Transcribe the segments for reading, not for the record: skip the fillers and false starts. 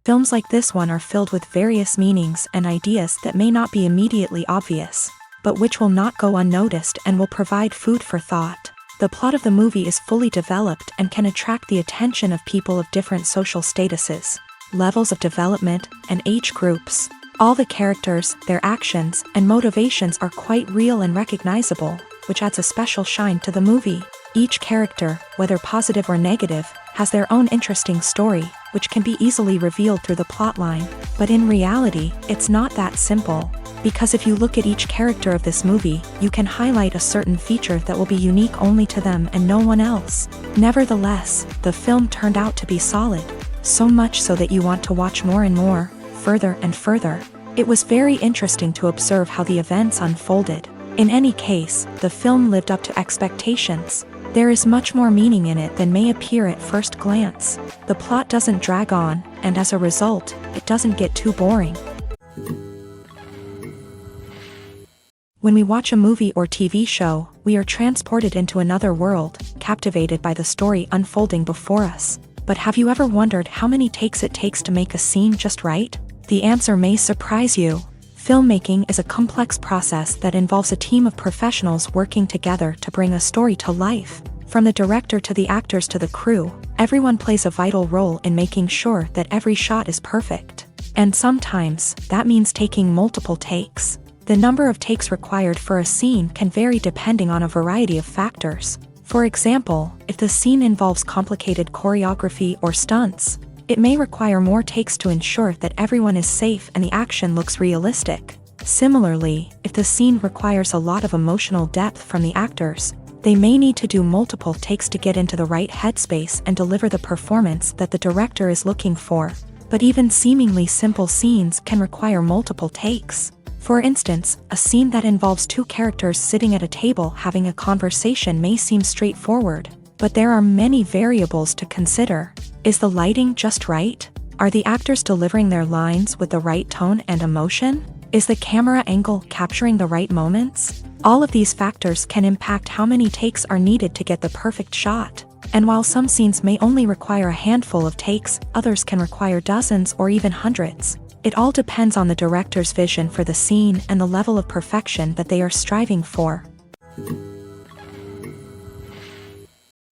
Films like this one are filled with various meanings and ideas that may not be immediately obvious, but which will not go unnoticed and will provide food for thought. The plot of the movie is fully developed and can attract the attention of people of different social statuses, levels of development, and age groups. All the characters, their actions, and motivations are quite real and recognizable, which adds a special shine to the movie. Each character, whether positive or negative, has their own interesting story, which can be easily revealed through the plotline. But in reality, it's not that simple. Because if you look at each character of this movie, you can highlight a certain feature that will be unique only to them and no one else. Nevertheless, the film turned out to be solid. So much so that you want to watch more and more, further and further. It was very interesting to observe how the events unfolded. In any case, the film lived up to expectations. There is much more meaning in it than may appear at first glance. The plot doesn't drag on, and as a result, it doesn't get too boring. When we watch a movie or TV show, we are transported into another world, captivated by the story unfolding before us. But have you ever wondered how many takes it takes to make a scene just right? The answer may surprise you. Filmmaking is a complex process that involves a team of professionals working together to bring a story to life. From the director to the actors to the crew, everyone plays a vital role in making sure that every shot is perfect. And sometimes, that means taking multiple takes. The number of takes required for a scene can vary depending on a variety of factors. For example, if the scene involves complicated choreography or stunts, it may require more takes to ensure that everyone is safe and the action looks realistic. Similarly, if the scene requires a lot of emotional depth from the actors, they may need to do multiple takes to get into the right headspace and deliver the performance that the director is looking for. But even seemingly simple scenes can require multiple takes. For instance, a scene that involves two characters sitting at a table having a conversation may seem straightforward, but there are many variables to consider. Is the lighting just right? Are the actors delivering their lines with the right tone and emotion? Is the camera angle capturing the right moments? All of these factors can impact how many takes are needed to get the perfect shot. And while some scenes may only require a handful of takes, others can require dozens or even hundreds. It all depends on the director's vision for the scene and the level of perfection that they are striving for.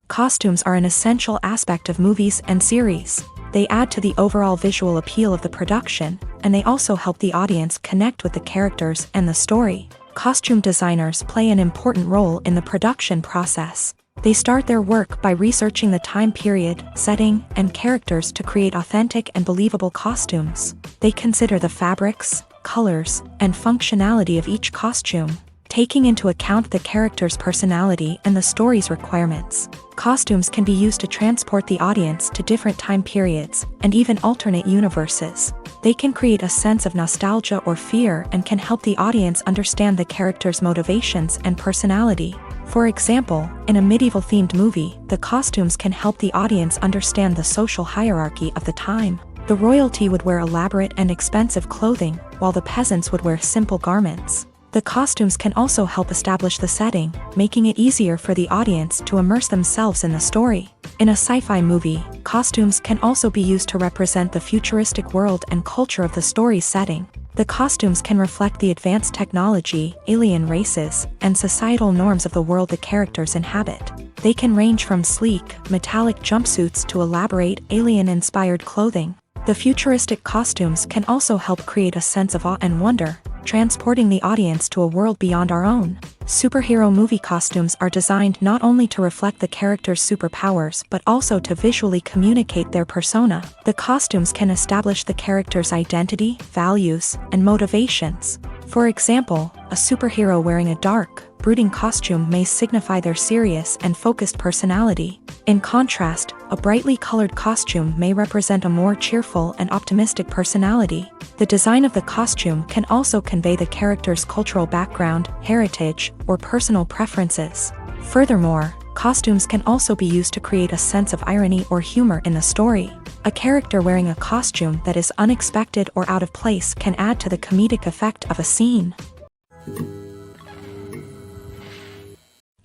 Costumes are an essential aspect of movies and series. They add to the overall visual appeal of the production, and they also help the audience connect with the characters and the story. Costume designers play an important role in the production process. They start their work by researching the time period, setting, and characters to create authentic and believable costumes. They consider the fabrics, colors, and functionality of each costume, taking into account the character's personality and the story's requirements. Costumes can be used to transport the audience to different time periods and even alternate universes. They can create a sense of nostalgia or fear and can help the audience understand the character's motivations and personality. For example, in a medieval-themed movie, the costumes can help the audience understand the social hierarchy of the time. The royalty would wear elaborate and expensive clothing, while the peasants would wear simple garments. The costumes can also help establish the setting, making it easier for the audience to immerse themselves in the story. In a sci-fi movie, costumes can also be used to represent the futuristic world and culture of the story's setting. The costumes can reflect the advanced technology, alien races, and societal norms of the world the characters inhabit. They can range from sleek, metallic jumpsuits to elaborate, alien-inspired clothing. The futuristic costumes can also help create a sense of awe and wonder, transporting the audience to a world beyond our own. Superhero movie costumes are designed not only to reflect the character's superpowers but also to visually communicate their persona. The costumes can establish the character's identity, values, and motivations. For example, a superhero wearing a dark, brooding costume may signify their serious and focused personality. In contrast, a brightly colored costume may represent a more cheerful and optimistic personality. The design of the costume can also convey the character's cultural background, heritage, or personal preferences. Furthermore, costumes can also be used to create a sense of irony or humor in the story. A character wearing a costume that is unexpected or out of place can add to the comedic effect of a scene.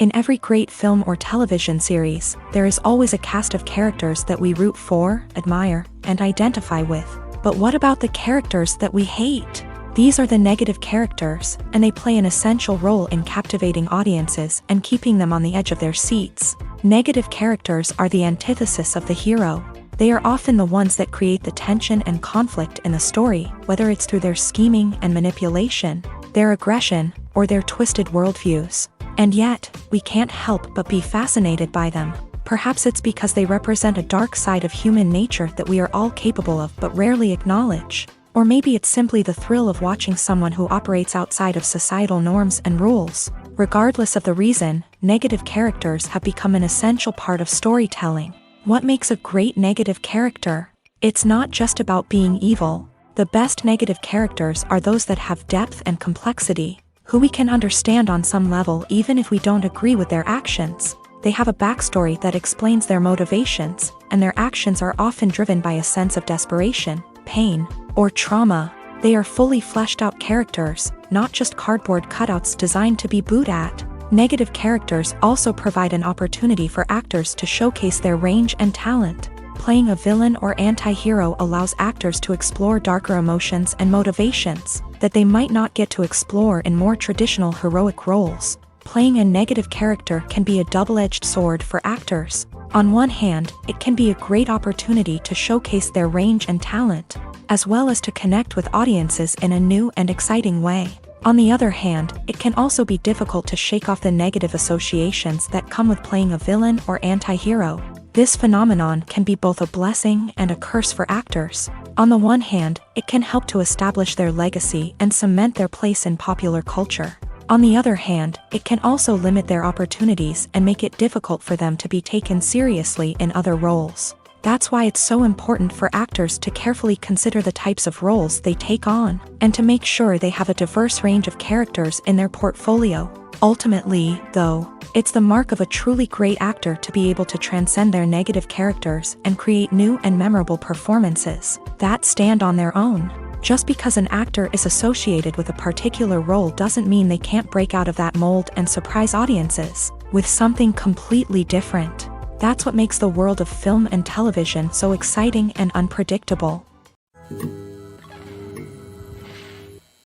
In every great film or television series, there is always a cast of characters that we root for, admire, and identify with. But what about the characters that we hate? These are the negative characters, and they play an essential role in captivating audiences and keeping them on the edge of their seats. Negative characters are the antithesis of the hero. They are often the ones that create the tension and conflict in the story, whether it's through their scheming and manipulation, their aggression, or their twisted worldviews. And yet, we can't help but be fascinated by them. Perhaps it's because they represent a dark side of human nature that we are all capable of but rarely acknowledge. Or maybe it's simply the thrill of watching someone who operates outside of societal norms and rules. Regardless of the reason, negative characters have become an essential part of storytelling. What makes a great negative character? It's not just about being evil. The best negative characters are those that have depth and complexity, who we can understand on some level even if we don't agree with their actions. They have a backstory that explains their motivations, and their actions are often driven by a sense of desperation, pain, or trauma. They are fully fleshed out characters, not just cardboard cutouts designed to be booed at. Negative characters also provide an opportunity for actors to showcase their range and talent. Playing a villain or anti-hero allows actors to explore darker emotions and motivations that they might not get to explore in more traditional heroic roles. Playing a negative character can be a double-edged sword for actors. On one hand, it can be a great opportunity to showcase their range and talent, as well as to connect with audiences in a new and exciting way. On the other hand, it can also be difficult to shake off the negative associations that come with playing a villain or anti-hero. This phenomenon can be both a blessing and a curse for actors. On the one hand, it can help to establish their legacy and cement their place in popular culture. On the other hand, it can also limit their opportunities and make it difficult for them to be taken seriously in other roles. That's why it's so important for actors to carefully consider the types of roles they take on, and to make sure they have a diverse range of characters in their portfolio. Ultimately, though, it's the mark of a truly great actor to be able to transcend their negative characters and create new and memorable performances that stand on their own. Just because an actor is associated with a particular role doesn't mean they can't break out of that mold and surprise audiences with something completely different. That's what makes the world of film and television so exciting and unpredictable.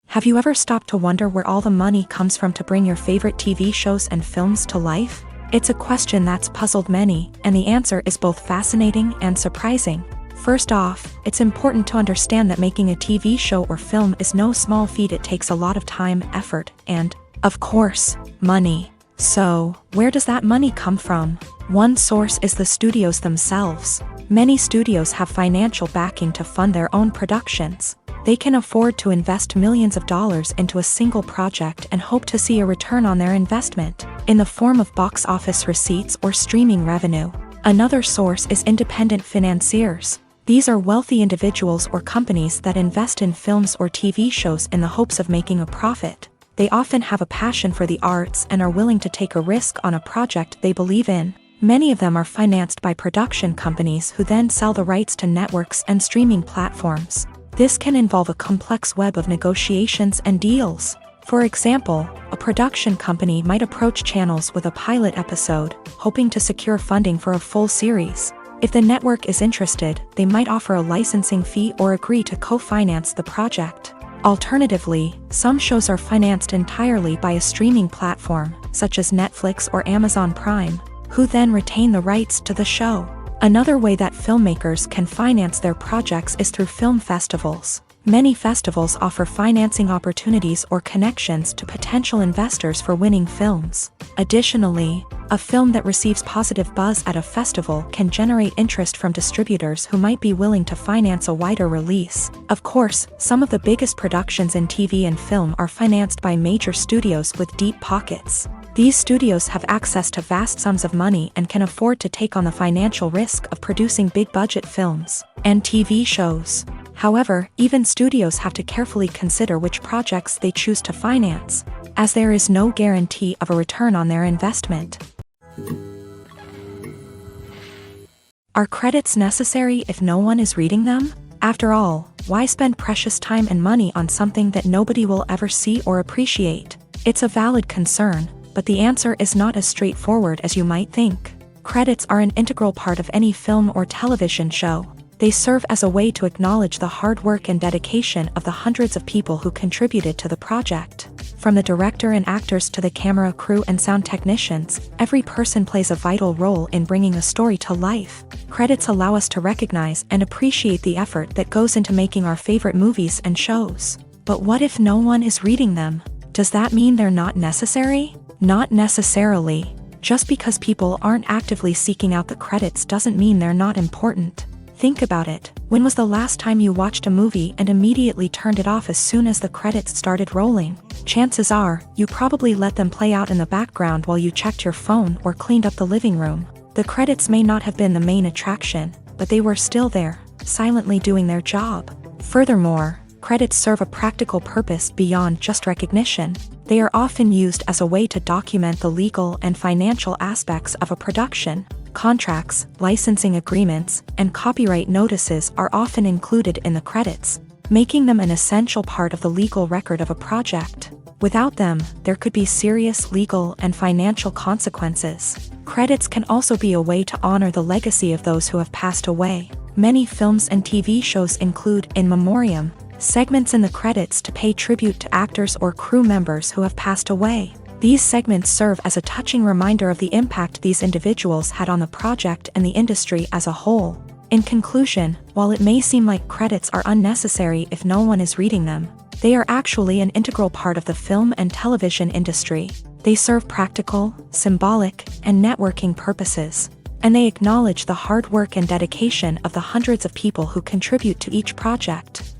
Have you ever stopped to wonder where all the money comes from to bring your favorite TV shows and films to life? It's a question that's puzzled many, and the answer is both fascinating and surprising. First off, it's important to understand that making a TV show or film is no small feat. It takes a lot of time, effort, and, of course, money. So, where does that money come from? One source is the studios themselves. Many studios have financial backing to fund their own productions. They can afford to invest millions of dollars into a single project and hope to see a return on their investment, in the form of box office receipts or streaming revenue. Another source is independent financiers. These are wealthy individuals or companies that invest in films or TV shows in the hopes of making a profit. They often have a passion for the arts and are willing to take a risk on a project they believe in. Many of them are financed by production companies who then sell the rights to networks and streaming platforms. This can involve a complex web of negotiations and deals. For example, a production company might approach channels with a pilot episode, hoping to secure funding for a full series. If the network is interested, they might offer a licensing fee or agree to co-finance the project. Alternatively, some shows are financed entirely by a streaming platform, such as Netflix or Amazon Prime, who then retain the rights to the show. Another way that filmmakers can finance their projects is through film festivals. Many festivals offer financing opportunities or connections to potential investors for winning films. Additionally, a film that receives positive buzz at a festival can generate interest from distributors who might be willing to finance a wider release. Of course, some of the biggest productions in TV and film are financed by major studios with deep pockets. These studios have access to vast sums of money and can afford to take on the financial risk of producing big-budget films and TV shows. However, even studios have to carefully consider which projects they choose to finance, as there is no guarantee of a return on their investment. Are credits necessary if no one is reading them? After all, why spend precious time and money on something that nobody will ever see or appreciate? It's a valid concern, but the answer is not as straightforward as you might think. Credits are an integral part of any film or television show. They serve as a way to acknowledge the hard work and dedication of the hundreds of people who contributed to the project. From the director and actors to the camera crew and sound technicians, every person plays a vital role in bringing a story to life. Credits allow us to recognize and appreciate the effort that goes into making our favorite movies and shows. But what if no one is reading them? Does that mean they're not necessary? Not necessarily. Just because people aren't actively seeking out the credits doesn't mean they're not important. Think about it. When was the last time you watched a movie and immediately turned it off as soon as the credits started rolling? Chances are, you probably let them play out in the background while you checked your phone or cleaned up the living room. The credits may not have been the main attraction, but they were still there, silently doing their job. Furthermore, credits serve a practical purpose beyond just recognition. They are often used as a way to document the legal and financial aspects of a production. Contracts, licensing agreements, and copyright notices are often included in the credits, making them an essential part of the legal record of a project. Without them, there could be serious legal and financial consequences. Credits can also be a way to honor the legacy of those who have passed away. Many films and TV shows include in memoriam segments in the credits to pay tribute to actors or crew members who have passed away. These segments serve as a touching reminder of the impact these individuals had on the project and the industry as a whole. In conclusion, while it may seem like credits are unnecessary if no one is reading them, they are actually an integral part of the film and television industry. They serve practical, symbolic, and networking purposes, and they acknowledge the hard work and dedication of the hundreds of people who contribute to each project.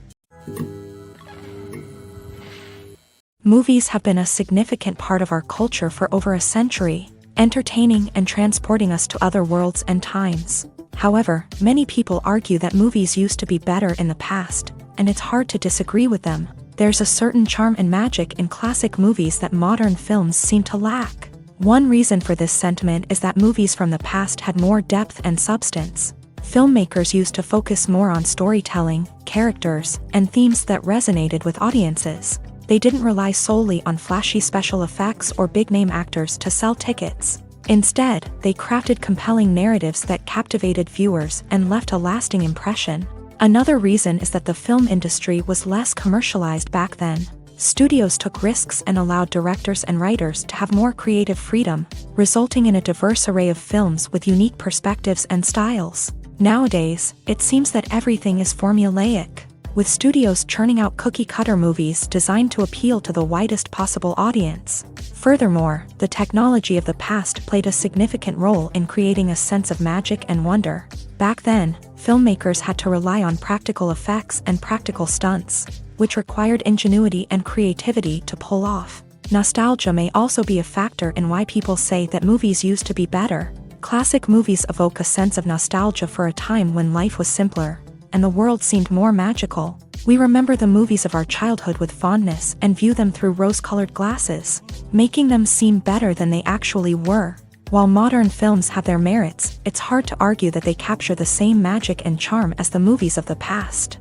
Movies have been a significant part of our culture for over a century, entertaining and transporting us to other worlds and times. However, many people argue that movies used to be better in the past, and it's hard to disagree with them. There's a certain charm and magic in classic movies that modern films seem to lack. One reason for this sentiment is that movies from the past had more depth and substance. Filmmakers used to focus more on storytelling, characters, and themes that resonated with audiences. They didn't rely solely on flashy special effects or big-name actors to sell tickets. Instead, they crafted compelling narratives that captivated viewers and left a lasting impression. Another reason is that the film industry was less commercialized back then. Studios took risks and allowed directors and writers to have more creative freedom, resulting in a diverse array of films with unique perspectives and styles. Nowadays, it seems that everything is formulaic, with studios churning out cookie-cutter movies designed to appeal to the widest possible audience. Furthermore, the technology of the past played a significant role in creating a sense of magic and wonder. Back then, filmmakers had to rely on practical effects and practical stunts, which required ingenuity and creativity to pull off. Nostalgia may also be a factor in why people say that movies used to be better. Classic movies evoke a sense of nostalgia for a time when life was simpler, and the world seemed more magical. We remember the movies of our childhood with fondness and view them through rose-colored glasses, making them seem better than they actually were. While modern films have their merits, it's hard to argue that they capture the same magic and charm as the movies of the past.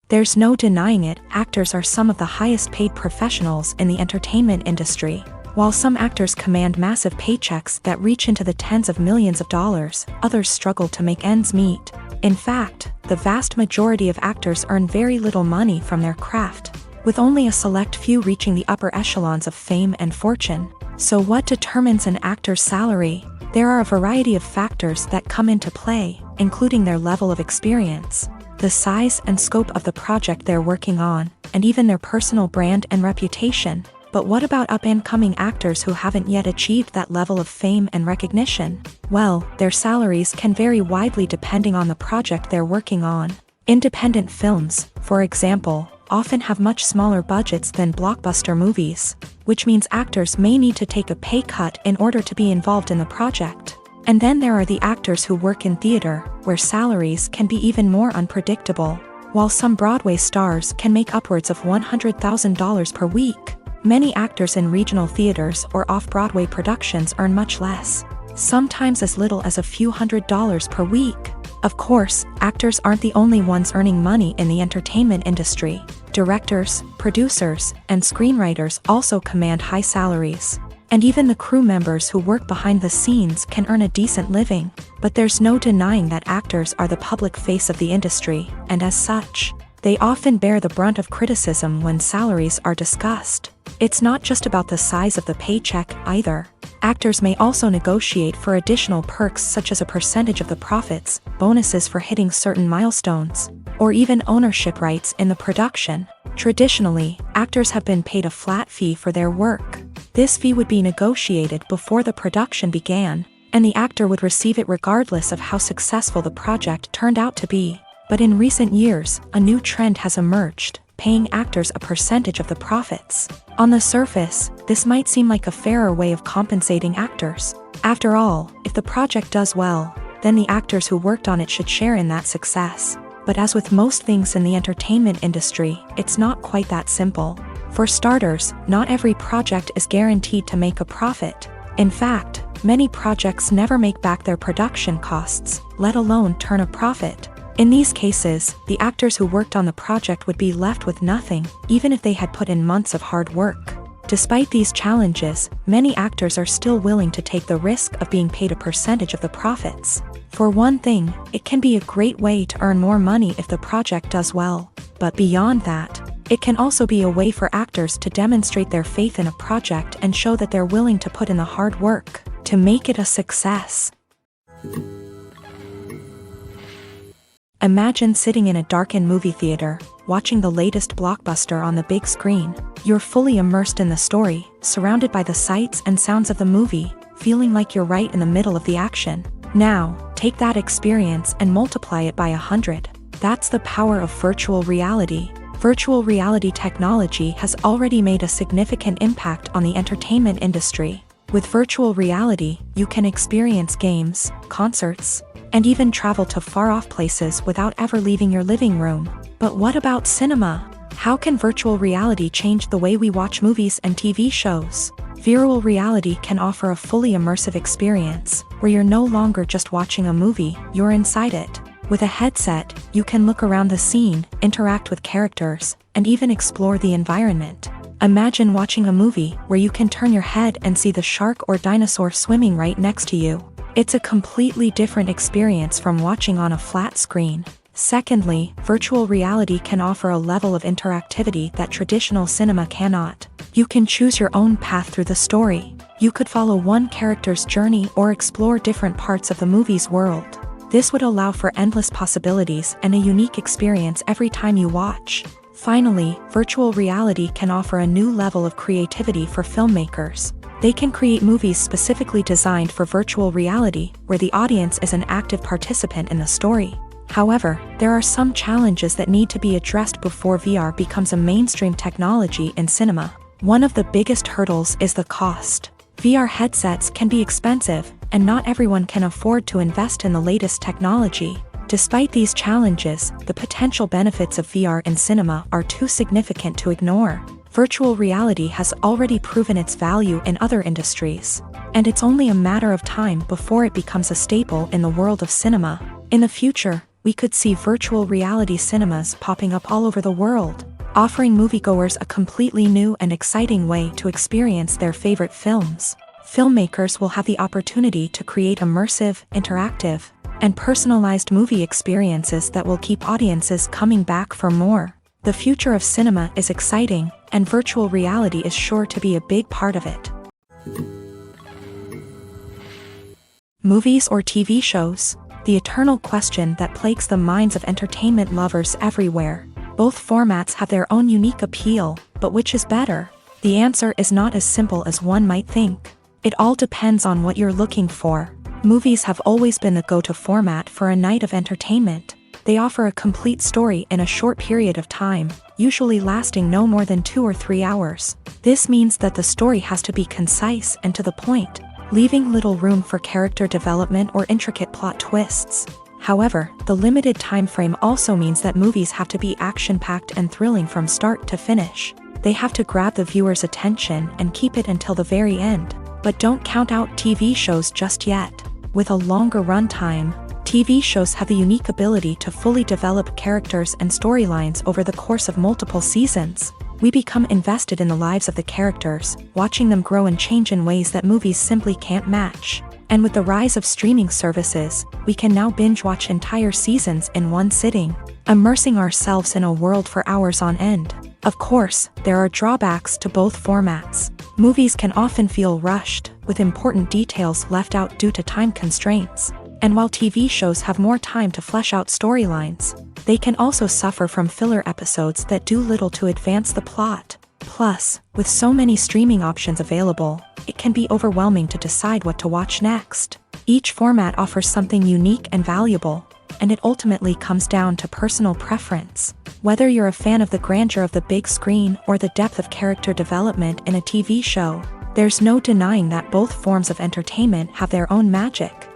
There's no denying it, actors are some of the highest-paid professionals in the entertainment industry. While some actors command massive paychecks that reach into the tens of millions of dollars, others struggle to make ends meet. In fact, the vast majority of actors earn very little money from their craft, with only a select few reaching the upper echelons of fame and fortune. So what determines an actor's salary? There are a variety of factors that come into play, including their level of experience, the size and scope of the project they're working on, and even their personal brand and reputation. But what about up-and-coming actors who haven't yet achieved that level of fame and recognition? Well, their salaries can vary widely depending on the project they're working on. Independent films, for example, often have much smaller budgets than blockbuster movies, which means actors may need to take a pay cut in order to be involved in the project. And then there are the actors who work in theater, where salaries can be even more unpredictable. While some Broadway stars can make upwards of $100,000 per week, many actors in regional theaters or off-Broadway productions earn much less, sometimes as little as a few $100s per week. Of course, actors aren't the only ones earning money in the entertainment industry. Directors, producers, and screenwriters also command high salaries. And even the crew members who work behind the scenes can earn a decent living. But there's no denying that actors are the public face of the industry, and as such, they often bear the brunt of criticism when salaries are discussed. It's not just about the size of the paycheck either. Actors may also negotiate for additional perks such as a percentage of the profits, bonuses for hitting certain milestones, or even ownership rights in the production. Traditionally, actors have been paid a flat fee for their work. This fee would be negotiated before the production began, and the actor would receive it regardless of how successful the project turned out to be. But in recent years, a new trend has emerged, paying actors a percentage of the profits. On the surface, this might seem like a fairer way of compensating actors. After all, if the project does well, then the actors who worked on it should share in that success. But as with most things in the entertainment industry, it's not quite that simple. For starters, not every project is guaranteed to make a profit. In fact, many projects never make back their production costs, let alone turn a profit. In these cases, the actors who worked on the project would be left with nothing, even if they had put in months of hard work. Despite these challenges, many actors are still willing to take the risk of being paid a percentage of the profits. For one thing, it can be a great way to earn more money if the project does well. But beyond that, it can also be a way for actors to demonstrate their faith in a project and show that they're willing to put in the hard work to make it a success. Imagine sitting in a darkened movie theater, watching the latest blockbuster on the big screen. You're fully immersed in the story, surrounded by the sights and sounds of the movie, feeling like you're right in the middle of the action. Now, take that experience and multiply it by 100. That's the power of virtual reality. Virtual reality technology has already made a significant impact on the entertainment industry. With virtual reality, you can experience games, concerts, and even travel to far-off places without ever leaving your living room. But what about cinema? How can virtual reality change the way we watch movies and TV shows? Virtual reality can offer a fully immersive experience, where you're no longer just watching a movie, you're inside it. With a headset, you can look around the scene, interact with characters, and even explore the environment. Imagine watching a movie where you can turn your head and see the shark or dinosaur swimming right next to you. It's a completely different experience from watching on a flat screen. Secondly, virtual reality can offer a level of interactivity that traditional cinema cannot. You can choose your own path through the story. You could follow one character's journey or explore different parts of the movie's world. This would allow for endless possibilities and a unique experience every time you watch. Finally, virtual reality can offer a new level of creativity for filmmakers. They can create movies specifically designed for virtual reality, where the audience is an active participant in the story. However, there are some challenges that need to be addressed before VR becomes a mainstream technology in cinema. One of the biggest hurdles is the cost. VR headsets can be expensive, and not everyone can afford to invest in the latest technology. Despite these challenges, the potential benefits of VR in cinema are too significant to ignore. Virtual reality has already proven its value in other industries, and it's only a matter of time before it becomes a staple in the world of cinema. In the future, we could see virtual reality cinemas popping up all over the world, offering moviegoers a completely new and exciting way to experience their favorite films. Filmmakers will have the opportunity to create immersive, interactive, and personalized movie experiences that will keep audiences coming back for more. The future of cinema is exciting, and virtual reality is sure to be a big part of it. Movies or TV shows? The eternal question that plagues the minds of entertainment lovers everywhere. Both formats have their own unique appeal, but which is better? The answer is not as simple as one might think. It all depends on what you're looking for. Movies have always been the go-to format for a night of entertainment. They offer a complete story in a short period of time, usually lasting no more than 2 or 3 hours. This means that the story has to be concise and to the point, leaving little room for character development or intricate plot twists. However, the limited time frame also means that movies have to be action-packed and thrilling from start to finish. They have to grab the viewer's attention and keep it until the very end. But don't count out TV shows just yet. With a longer runtime, TV shows have the unique ability to fully develop characters and storylines over the course of multiple seasons. We become invested in the lives of the characters, watching them grow and change in ways that movies simply can't match. And with the rise of streaming services, we can now binge-watch entire seasons in one sitting, immersing ourselves in a world for hours on end. Of course, there are drawbacks to both formats. Movies can often feel rushed, with important details left out due to time constraints. And while TV shows have more time to flesh out storylines, they can also suffer from filler episodes that do little to advance the plot. Plus, with so many streaming options available, it can be overwhelming to decide what to watch next. Each format offers something unique and valuable, and it ultimately comes down to personal preference. Whether you're a fan of the grandeur of the big screen or the depth of character development in a TV show, there's no denying that both forms of entertainment have their own magic.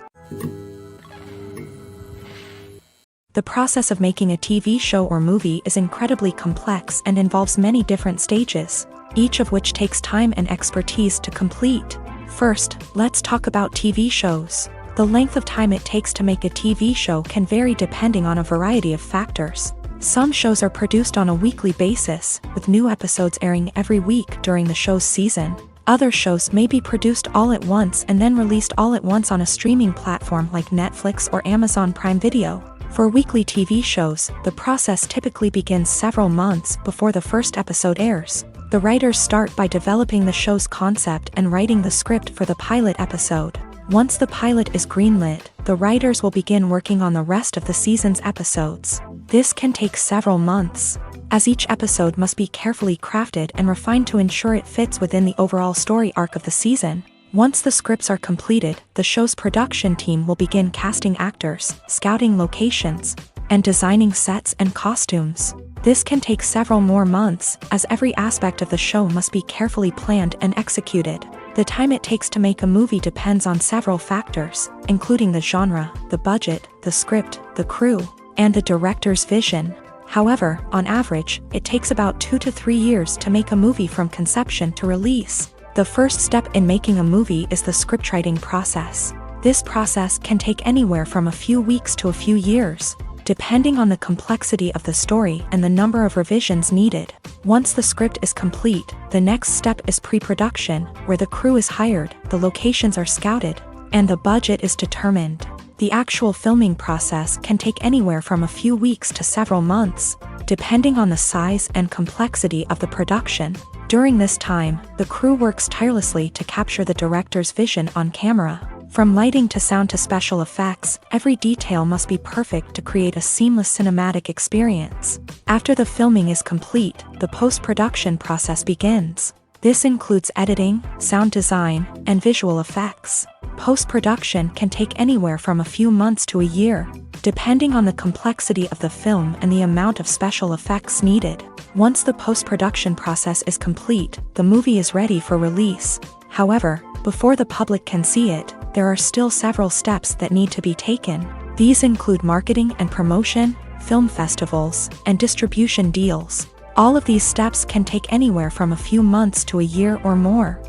The process of making a TV show or movie is incredibly complex and involves many different stages, each of which takes time and expertise to complete. First, let's talk about TV shows. The length of time it takes to make a TV show can vary depending on a variety of factors. Some shows are produced on a weekly basis, with new episodes airing every week during the show's season. Other shows may be produced all at once and then released all at once on a streaming platform like Netflix or Amazon Prime Video. For weekly TV shows, the process typically begins several months before the first episode airs. The writers start by developing the show's concept and writing the script for the pilot episode. Once the pilot is greenlit, the writers will begin working on the rest of the season's episodes. This can take several months, as each episode must be carefully crafted and refined to ensure it fits within the overall story arc of the season. Once the scripts are completed, the show's production team will begin casting actors, scouting locations, and designing sets and costumes. This can take several more months, as every aspect of the show must be carefully planned and executed. The time it takes to make a movie depends on several factors, including the genre, the budget, the script, the crew, and the director's vision. However, on average, it takes about 2 to 3 years to make a movie from conception to release. The first step in making a movie is the scriptwriting process. This process can take anywhere from a few weeks to a few years, depending on the complexity of the story and the number of revisions needed. Once the script is complete, the next step is pre-production, where the crew is hired, the locations are scouted, and the budget is determined. The actual filming process can take anywhere from a few weeks to several months, depending on the size and complexity of the production. During this time, the crew works tirelessly to capture the director's vision on camera. From lighting to sound to special effects, every detail must be perfect to create a seamless cinematic experience. After the filming is complete, the post-production process begins. This includes editing, sound design, and visual effects. Post-production can take anywhere from a few months to a year, depending on the complexity of the film and the amount of special effects needed. Once the post-production process is complete, the movie is ready for release. However, before the public can see it, there are still several steps that need to be taken. These include marketing and promotion, film festivals, and distribution deals. All of these steps can take anywhere from a few months to a year or more.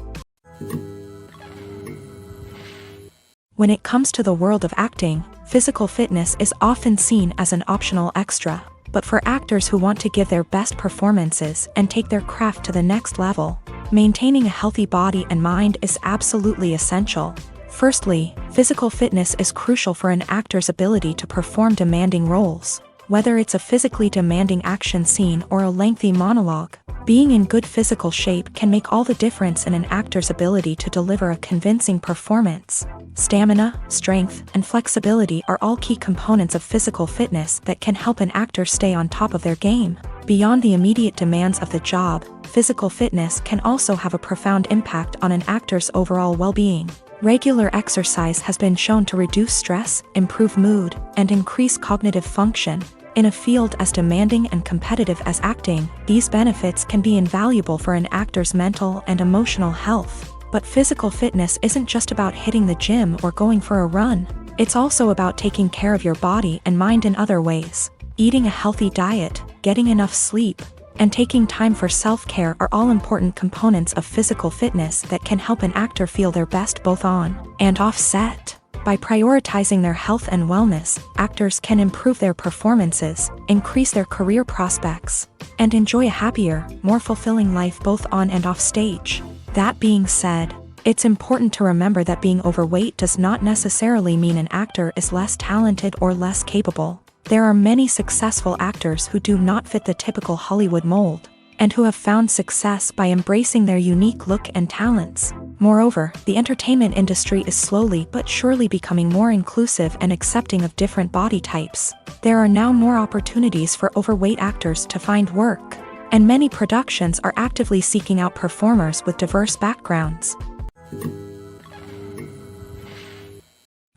When it comes to the world of acting, physical fitness is often seen as an optional extra. But for actors who want to give their best performances and take their craft to the next level, maintaining a healthy body and mind is absolutely essential. Firstly, physical fitness is crucial for an actor's ability to perform demanding roles. Whether it's a physically demanding action scene or a lengthy monologue, being in good physical shape can make all the difference in an actor's ability to deliver a convincing performance. Stamina, strength, and flexibility are all key components of physical fitness that can help an actor stay on top of their game. Beyond the immediate demands of the job, physical fitness can also have a profound impact on an actor's overall well-being. Regular exercise has been shown to reduce stress, improve mood, and increase cognitive function. In a field as demanding and competitive as acting, these benefits can be invaluable for an actor's mental and emotional health. But physical fitness isn't just about hitting the gym or going for a run. It's also about taking care of your body and mind in other ways. Eating a healthy diet, getting enough sleep, and taking time for self-care are all important components of physical fitness that can help an actor feel their best both on and off set. By prioritizing their health and wellness, actors can improve their performances, increase their career prospects, and enjoy a happier, more fulfilling life both on and off stage. That being said, it's important to remember that being overweight does not necessarily mean an actor is less talented or less capable. There are many successful actors who do not fit the typical Hollywood mold, and who have found success by embracing their unique look and talents. Moreover, the entertainment industry is slowly but surely becoming more inclusive and accepting of different body types. There are now more opportunities for overweight actors to find work, and many productions are actively seeking out performers with diverse backgrounds.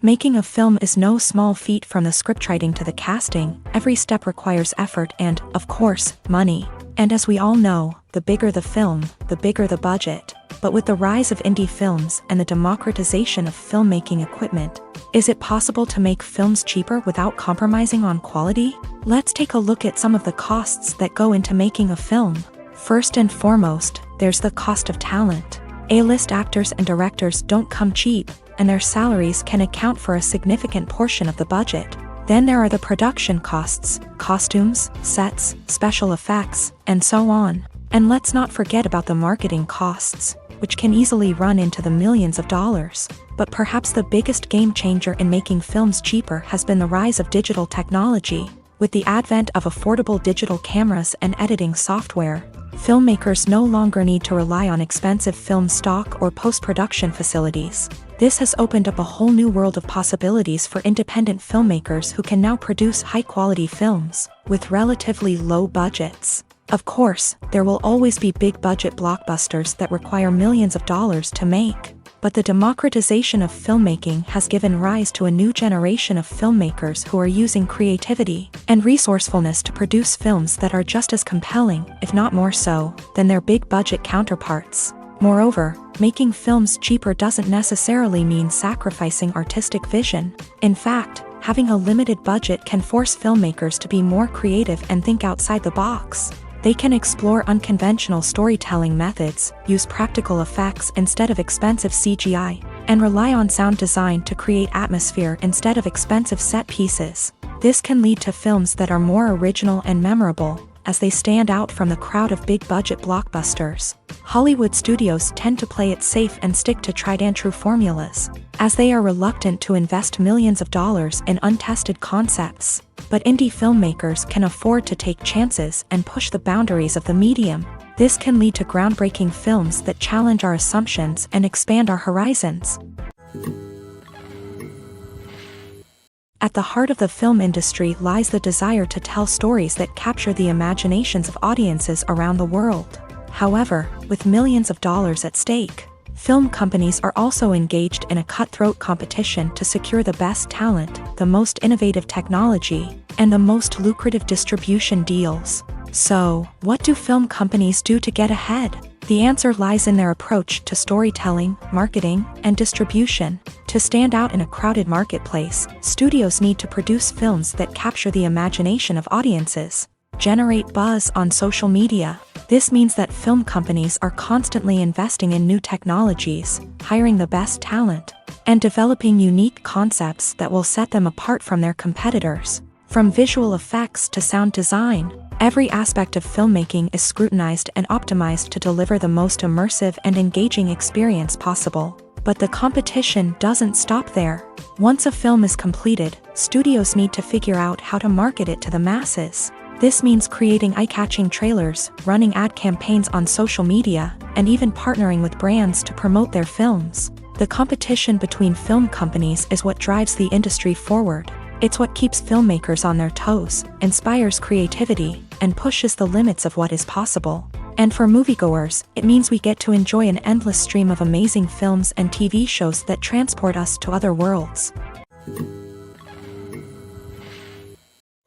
Making a film is no small feat. From the scriptwriting to the casting, every step requires effort and, of course, money. And as we all know, the bigger the film, the bigger the budget. But with the rise of indie films and the democratization of filmmaking equipment, is it possible to make films cheaper without compromising on quality? Let's take a look at some of the costs that go into making a film. First and foremost, there's the cost of talent. A-list actors and directors don't come cheap, and their salaries can account for a significant portion of the budget. Then there are the production costs, costumes, sets, special effects, and so on. And let's not forget about the marketing costs, which can easily run into the millions of dollars. But perhaps the biggest game changer in making films cheaper has been the rise of digital technology. With the advent of affordable digital cameras and editing software, filmmakers no longer need to rely on expensive film stock or post-production facilities. This has opened up a whole new world of possibilities for independent filmmakers who can now produce high-quality films with relatively low budgets. Of course, there will always be big-budget blockbusters that require millions of dollars to make. But the democratization of filmmaking has given rise to a new generation of filmmakers who are using creativity and resourcefulness to produce films that are just as compelling, if not more so, than their big-budget counterparts. Moreover, making films cheaper doesn't necessarily mean sacrificing artistic vision. In fact, having a limited budget can force filmmakers to be more creative and think outside the box. They can explore unconventional storytelling methods, use practical effects instead of expensive CGI, and rely on sound design to create atmosphere instead of expensive set pieces. This can lead to films that are more original and memorable, as they stand out from the crowd of big-budget blockbusters. Hollywood studios tend to play it safe and stick to tried-and-true formulas, as they are reluctant to invest millions of dollars in untested concepts. But indie filmmakers can afford to take chances and push the boundaries of the medium. This can lead to groundbreaking films that challenge our assumptions and expand our horizons. At the heart of the film industry lies the desire to tell stories that capture the imaginations of audiences around the world. However, with millions of dollars at stake, film companies are also engaged in a cutthroat competition to secure the best talent, the most innovative technology, and the most lucrative distribution deals. So, what do film companies do to get ahead? The answer lies in their approach to storytelling, marketing, and distribution. To stand out in a crowded marketplace, studios need to produce films that capture the imagination of audiences, generate buzz on social media. This means that film companies are constantly investing in new technologies, hiring the best talent, and developing unique concepts that will set them apart from their competitors. From visual effects to sound design, every aspect of filmmaking is scrutinized and optimized to deliver the most immersive and engaging experience possible. But the competition doesn't stop there. Once a film is completed, studios need to figure out how to market it to the masses. This means creating eye-catching trailers, running ad campaigns on social media, and even partnering with brands to promote their films. The competition between film companies is what drives the industry forward. It's what keeps filmmakers on their toes, inspires creativity, and pushes the limits of what is possible. And for moviegoers, it means we get to enjoy an endless stream of amazing films and TV shows that transport us to other worlds.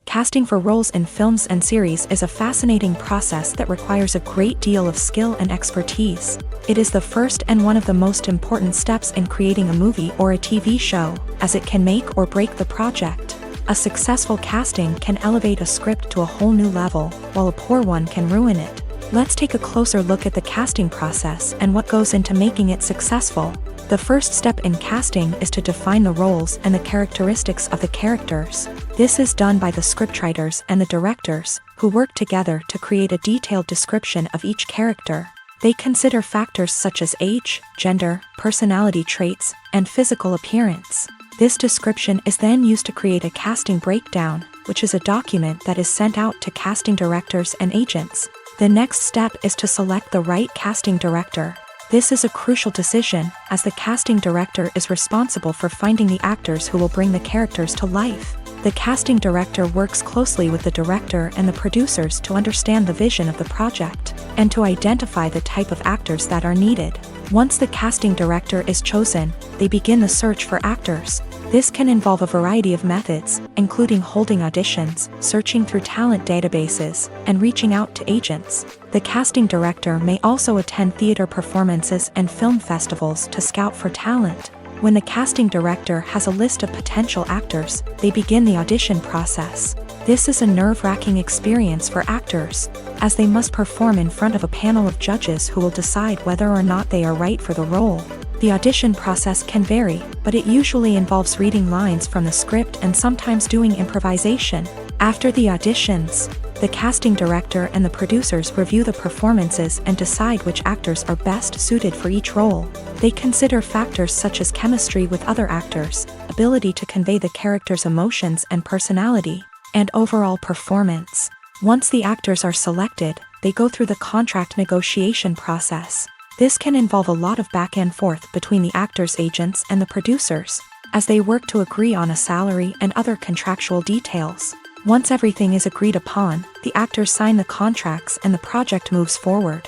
Casting for roles in films and series is a fascinating process that requires a great deal of skill and expertise. It is the first and one of the most important steps in creating a movie or a TV show, as it can make or break the project. A successful casting can elevate a script to a whole new level, while a poor one can ruin it. Let's take a closer look at the casting process and what goes into making it successful. The first step in casting is to define the roles and the characteristics of the characters. This is done by the scriptwriters and the directors, who work together to create a detailed description of each character. They consider factors such as age, gender, personality traits, and physical appearance. This description is then used to create a casting breakdown, which is a document that is sent out to casting directors and agents. The next step is to select the right casting director. This is a crucial decision, as the casting director is responsible for finding the actors who will bring the characters to life. The casting director works closely with the director and the producers to understand the vision of the project, and to identify the type of actors that are needed. Once the casting director is chosen, they begin the search for actors. This can involve a variety of methods, including holding auditions, searching through talent databases, and reaching out to agents. The casting director may also attend theater performances and film festivals to scout for talent. When the casting director has a list of potential actors, they begin the audition process. This is a nerve-wracking experience for actors, as they must perform in front of a panel of judges who will decide whether or not they are right for the role. The audition process can vary, but it usually involves reading lines from the script and sometimes doing improvisation. After the auditions, the casting director and the producers review the performances and decide which actors are best suited for each role. They consider factors such as chemistry with other actors, ability to convey the character's emotions and personality, and overall performance. Once the actors are selected, they go through the contract negotiation process. This can involve a lot of back and forth between the actors' agents and the producers, as they work to agree on a salary and other contractual details. Once everything is agreed upon, the actors sign the contracts and the project moves forward.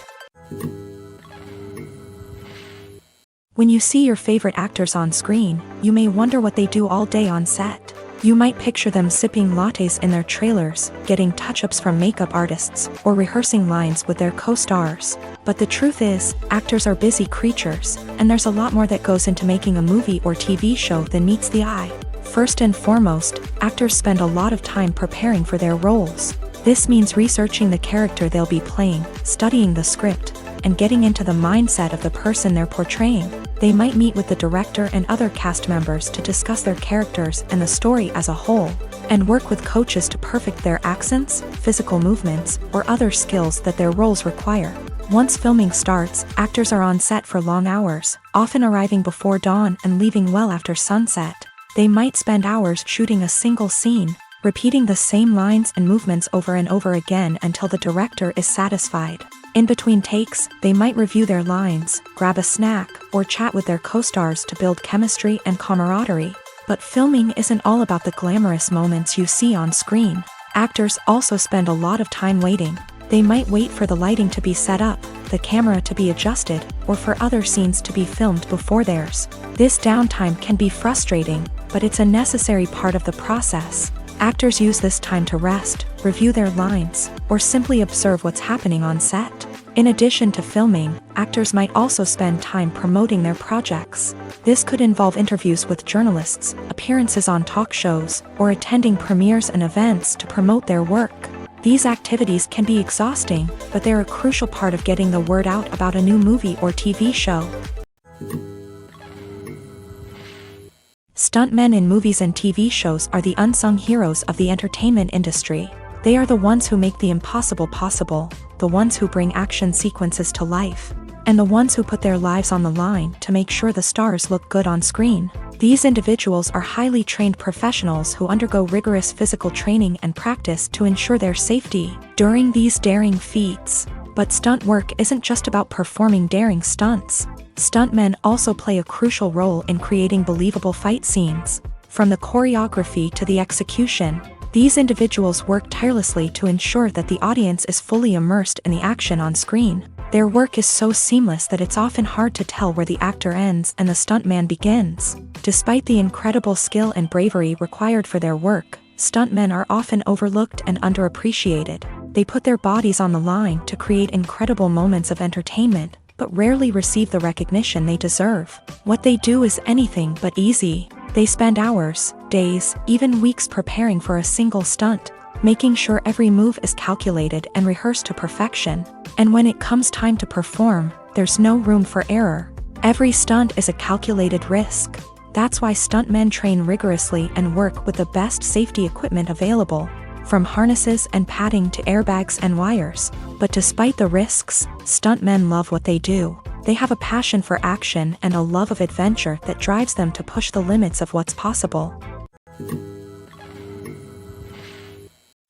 When you see your favorite actors on screen, you may wonder what they do all day on set. You might picture them sipping lattes in their trailers, getting touch-ups from makeup artists, or rehearsing lines with their co-stars. But the truth is, actors are busy creatures, and there's a lot more that goes into making a movie or TV show than meets the eye. First and foremost, actors spend a lot of time preparing for their roles. This means researching the character they'll be playing, studying the script, and getting into the mindset of the person they're portraying. They might meet with the director and other cast members to discuss their characters and the story as a whole, and work with coaches to perfect their accents, physical movements, or other skills that their roles require. Once filming starts, actors are on set for long hours, often arriving before dawn and leaving well after sunset. They might spend hours shooting a single scene, repeating the same lines and movements over and over again until the director is satisfied. In between takes, they might review their lines, grab a snack, or chat with their co-stars to build chemistry and camaraderie. But filming isn't all about the glamorous moments you see on screen. Actors also spend a lot of time waiting. They might wait for the lighting to be set up, the camera to be adjusted, or for other scenes to be filmed before theirs. This downtime can be frustrating, but it's a necessary part of the process. Actors use this time to rest, review their lines, or simply observe what's happening on set. In addition to filming, actors might also spend time promoting their projects. This could involve interviews with journalists, appearances on talk shows, or attending premieres and events to promote their work. These activities can be exhausting, but they're a crucial part of getting the word out about a new movie or TV show. Stuntmen in movies and TV shows are the unsung heroes of the entertainment industry. They are the ones who make the impossible possible, the ones who bring action sequences to life, and the ones who put their lives on the line to make sure the stars look good on screen. These individuals are highly trained professionals who undergo rigorous physical training and practice to ensure their safety during these daring feats. But stunt work isn't just about performing daring stunts. Stuntmen also play a crucial role in creating believable fight scenes. From the choreography to the execution, these individuals work tirelessly to ensure that the audience is fully immersed in the action on screen. Their work is so seamless that it's often hard to tell where the actor ends and the stuntman begins. Despite the incredible skill and bravery required for their work, stuntmen are often overlooked and underappreciated. They put their bodies on the line to create incredible moments of entertainment, but rarely receive the recognition they deserve. What they do is anything but easy. They spend hours, days, even weeks preparing for a single stunt, making sure every move is calculated and rehearsed to perfection. And when it comes time to perform, there's no room for error. Every stunt is a calculated risk. That's why stuntmen train rigorously and work with the best safety equipment available, from harnesses and padding to airbags and wires. But despite the risks, stuntmen love what they do. They have a passion for action and a love of adventure that drives them to push the limits of what's possible.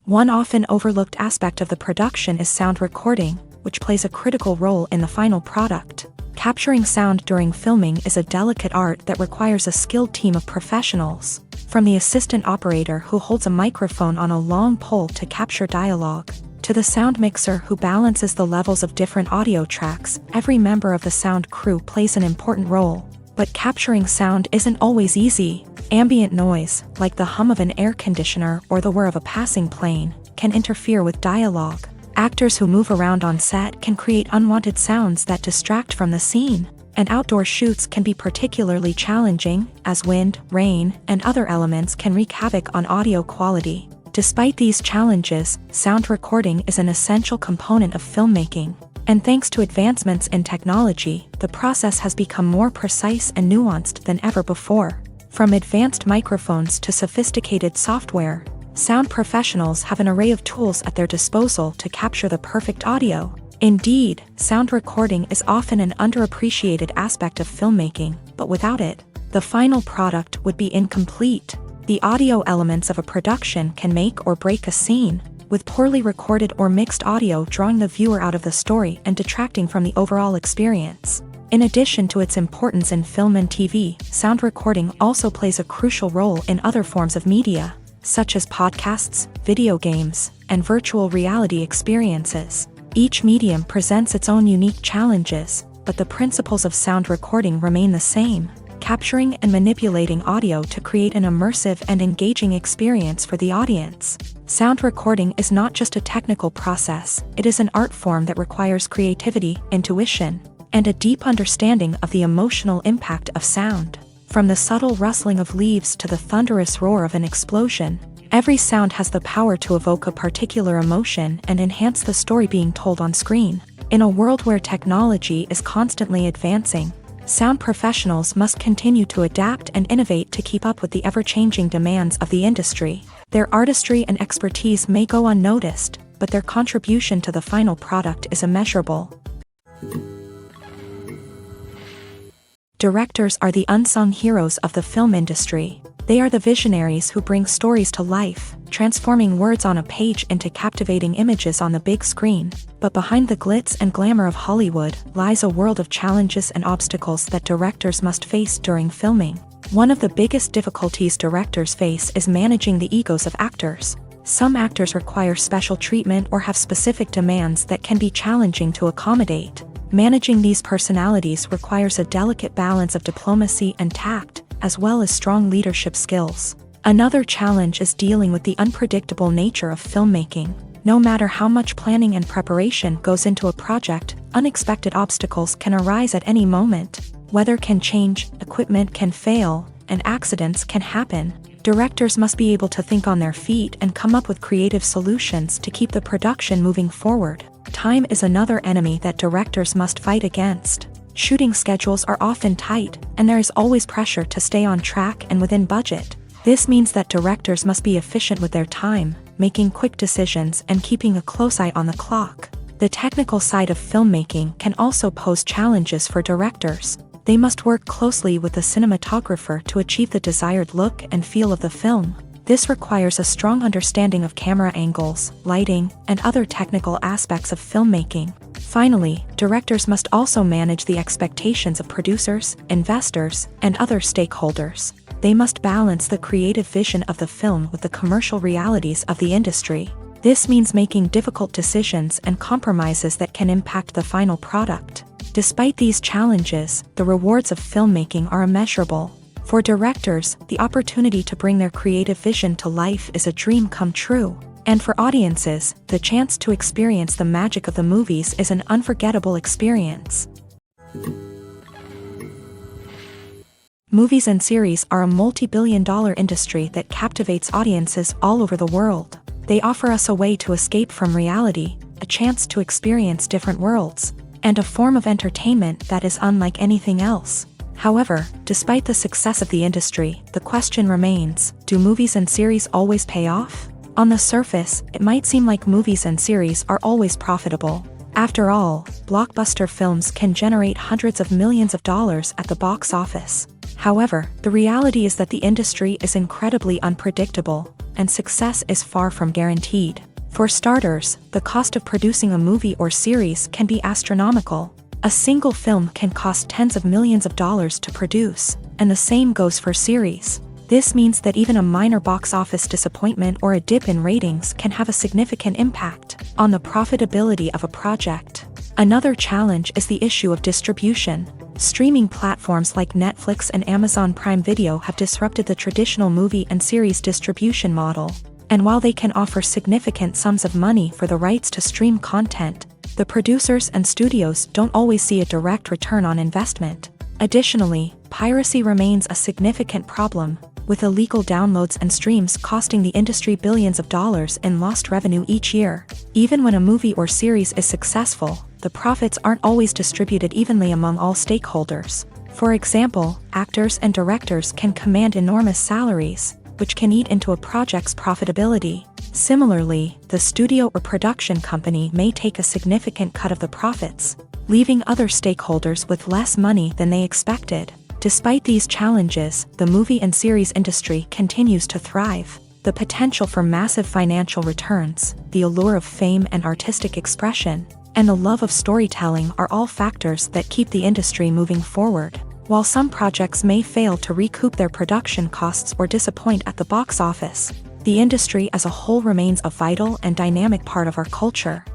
One often overlooked aspect of the production is sound recording, which plays a critical role in the final product. Capturing sound during filming is a delicate art that requires a skilled team of professionals. From the assistant operator who holds a microphone on a long pole to capture dialogue, to the sound mixer who balances the levels of different audio tracks, every member of the sound crew plays an important role. But capturing sound isn't always easy. Ambient noise, like the hum of an air conditioner or the whir of a passing plane, can interfere with dialogue. Actors who move around on set can create unwanted sounds that distract from the scene. And outdoor shoots can be particularly challenging, as wind, rain, and other elements can wreak havoc on audio quality. Despite these challenges, sound recording is an essential component of filmmaking. And thanks to advancements in technology, the process has become more precise and nuanced than ever before. From advanced microphones to sophisticated software, sound professionals have an array of tools at their disposal to capture the perfect audio. Indeed, sound recording is often an underappreciated aspect of filmmaking, but without it, the final product would be incomplete. The audio elements of a production can make or break a scene, with poorly recorded or mixed audio drawing the viewer out of the story and detracting from the overall experience. In addition to its importance in film and TV, sound recording also plays a crucial role in other forms of media, such as podcasts, video games, and virtual reality experiences. Each medium presents its own unique challenges, but the principles of sound recording remain the same: capturing and manipulating audio to create an immersive and engaging experience for the audience. Sound recording is not just a technical process, it is an art form that requires creativity, intuition, and a deep understanding of the emotional impact of sound. From the subtle rustling of leaves to the thunderous roar of an explosion, every sound has the power to evoke a particular emotion and enhance the story being told on screen. In a world where technology is constantly advancing, sound professionals must continue to adapt and innovate to keep up with the ever-changing demands of the industry. Their artistry and expertise may go unnoticed, but their contribution to the final product is immeasurable. Directors are the unsung heroes of the film industry. They are the visionaries who bring stories to life, transforming words on a page into captivating images on the big screen. But behind the glitz and glamour of Hollywood lies a world of challenges and obstacles that directors must face during filming. One of the biggest difficulties directors face is managing the egos of actors. Some actors require special treatment or have specific demands that can be challenging to accommodate. Managing these personalities requires a delicate balance of diplomacy and tact, as well as strong leadership skills. Another challenge is dealing with the unpredictable nature of filmmaking. No matter how much planning and preparation goes into a project, unexpected obstacles can arise at any moment. Weather can change, equipment can fail, and accidents can happen. Directors must be able to think on their feet and come up with creative solutions to keep the production moving forward. Time is another enemy that directors must fight against. Shooting schedules are often tight, and there is always pressure to stay on track and within budget. This means that directors must be efficient with their time, making quick decisions and keeping a close eye on the clock. The technical side of filmmaking can also pose challenges for directors. They must work closely with the cinematographer to achieve the desired look and feel of the film. This requires a strong understanding of camera angles, lighting, and other technical aspects of filmmaking. Finally, directors must also manage the expectations of producers, investors, and other stakeholders. They must balance the creative vision of the film with the commercial realities of the industry. This means making difficult decisions and compromises that can impact the final product. Despite these challenges, the rewards of filmmaking are immeasurable. For directors, the opportunity to bring their creative vision to life is a dream come true. And for audiences, the chance to experience the magic of the movies is an unforgettable experience. Movies and series are a multi-billion-dollar industry that captivates audiences all over the world. They offer us a way to escape from reality, a chance to experience different worlds, and a form of entertainment that is unlike anything else. However, despite the success of the industry, the question remains, do movies and series always pay off? On the surface, it might seem like movies and series are always profitable. After all, blockbuster films can generate hundreds of millions of dollars at the box office. However, the reality is that the industry is incredibly unpredictable, and success is far from guaranteed. For starters, the cost of producing a movie or series can be astronomical. A single film can cost tens of millions of dollars to produce, and the same goes for series. This means that even a minor box office disappointment or a dip in ratings can have a significant impact on the profitability of a project. Another challenge is the issue of distribution. Streaming platforms like Netflix and Amazon Prime Video have disrupted the traditional movie and series distribution model. And while they can offer significant sums of money for the rights to stream content, the producers and studios don't always see a direct return on investment. Additionally, piracy remains a significant problem, with illegal downloads and streams costing the industry billions of dollars in lost revenue each year. Even when a movie or series is successful, the profits aren't always distributed evenly among all stakeholders. For example, actors and directors can command enormous salaries, which can eat into a project's profitability. Similarly, the studio or production company may take a significant cut of the profits, leaving other stakeholders with less money than they expected. Despite these challenges, the movie and series industry continues to thrive. The potential for massive financial returns, the allure of fame and artistic expression, and the love of storytelling are all factors that keep the industry moving forward. While some projects may fail to recoup their production costs or disappoint at the box office, the industry as a whole remains a vital and dynamic part of our culture.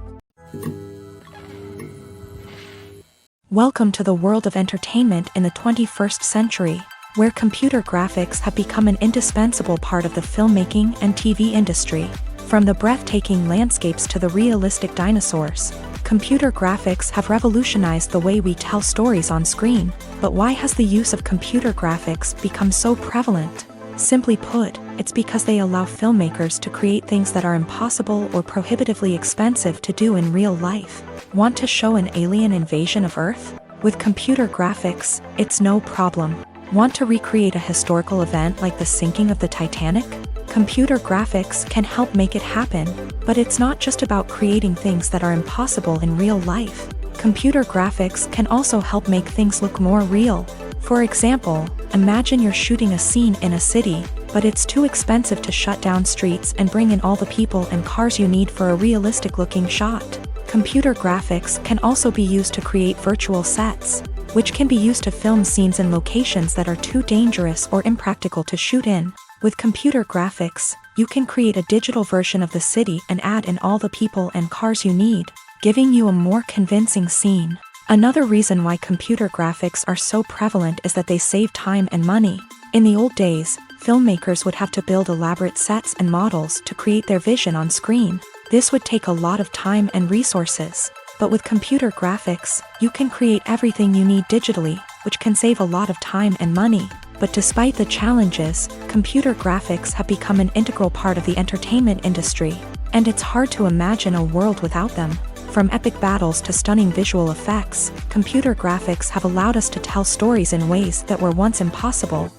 Welcome to the world of entertainment in the 21st century, where computer graphics have become an indispensable part of the filmmaking and TV industry. From the breathtaking landscapes to the realistic dinosaurs, computer graphics have revolutionized the way we tell stories on screen. But why has the use of computer graphics become so prevalent? Simply put, it's because they allow filmmakers to create things that are impossible or prohibitively expensive to do in real life. Want to show an alien invasion of Earth? With computer graphics, it's no problem. Want to recreate a historical event like the sinking of the Titanic? Computer graphics can help make it happen, but it's not just about creating things that are impossible in real life. Computer graphics can also help make things look more real. For example, imagine you're shooting a scene in a city, but it's too expensive to shut down streets and bring in all the people and cars you need for a realistic-looking shot. Computer graphics can also be used to create virtual sets, which can be used to film scenes in locations that are too dangerous or impractical to shoot in. With computer graphics, you can create a digital version of the city and add in all the people and cars you need, giving you a more convincing scene. Another reason why computer graphics are so prevalent is that they save time and money. In the old days, filmmakers would have to build elaborate sets and models to create their vision on screen. This would take a lot of time and resources. But with computer graphics, you can create everything you need digitally, which can save a lot of time and money. But despite the challenges, computer graphics have become an integral part of the entertainment industry, and it's hard to imagine a world without them. From epic battles to stunning visual effects, computer graphics have allowed us to tell stories in ways that were once impossible.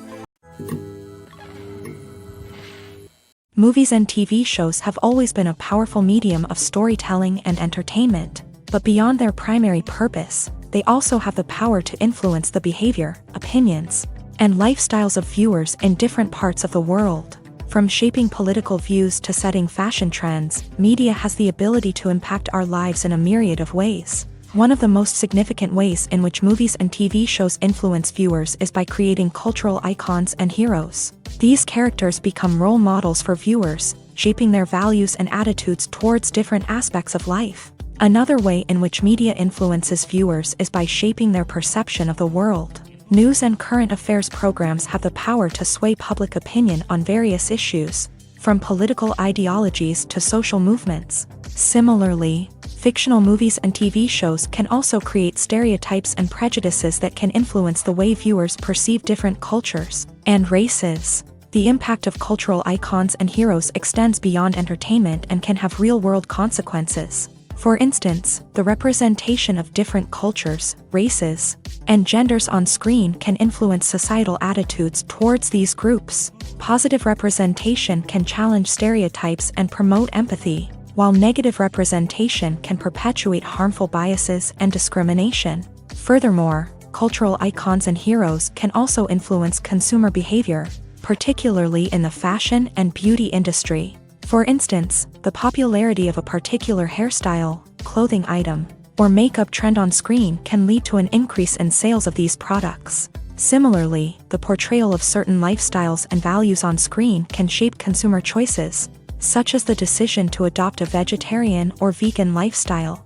Movies and TV shows have always been a powerful medium of storytelling and entertainment, but beyond their primary purpose, they also have the power to influence the behavior, opinions, and lifestyles of viewers in different parts of the world. From shaping political views to setting fashion trends, media has the ability to impact our lives in a myriad of ways. One of the most significant ways in which movies and TV shows influence viewers is by creating cultural icons and heroes. These characters become role models for viewers, shaping their values and attitudes towards different aspects of life. Another way in which media influences viewers is by shaping their perception of the world. News and current affairs programs have the power to sway public opinion on various issues, from political ideologies to social movements. Similarly, fictional movies and TV shows can also create stereotypes and prejudices that can influence the way viewers perceive different cultures and races. The impact of cultural icons and heroes extends beyond entertainment and can have real-world consequences. For instance, the representation of different cultures, races, and genders on screen can influence societal attitudes towards these groups. Positive representation can challenge stereotypes and promote empathy, while negative representation can perpetuate harmful biases and discrimination. Furthermore, cultural icons and heroes can also influence consumer behavior, particularly in the fashion and beauty industry. For instance, the popularity of a particular hairstyle, clothing item, or makeup trend on screen can lead to an increase in sales of these products. Similarly, the portrayal of certain lifestyles and values on screen can shape consumer choices, such as the decision to adopt a vegetarian or vegan lifestyle.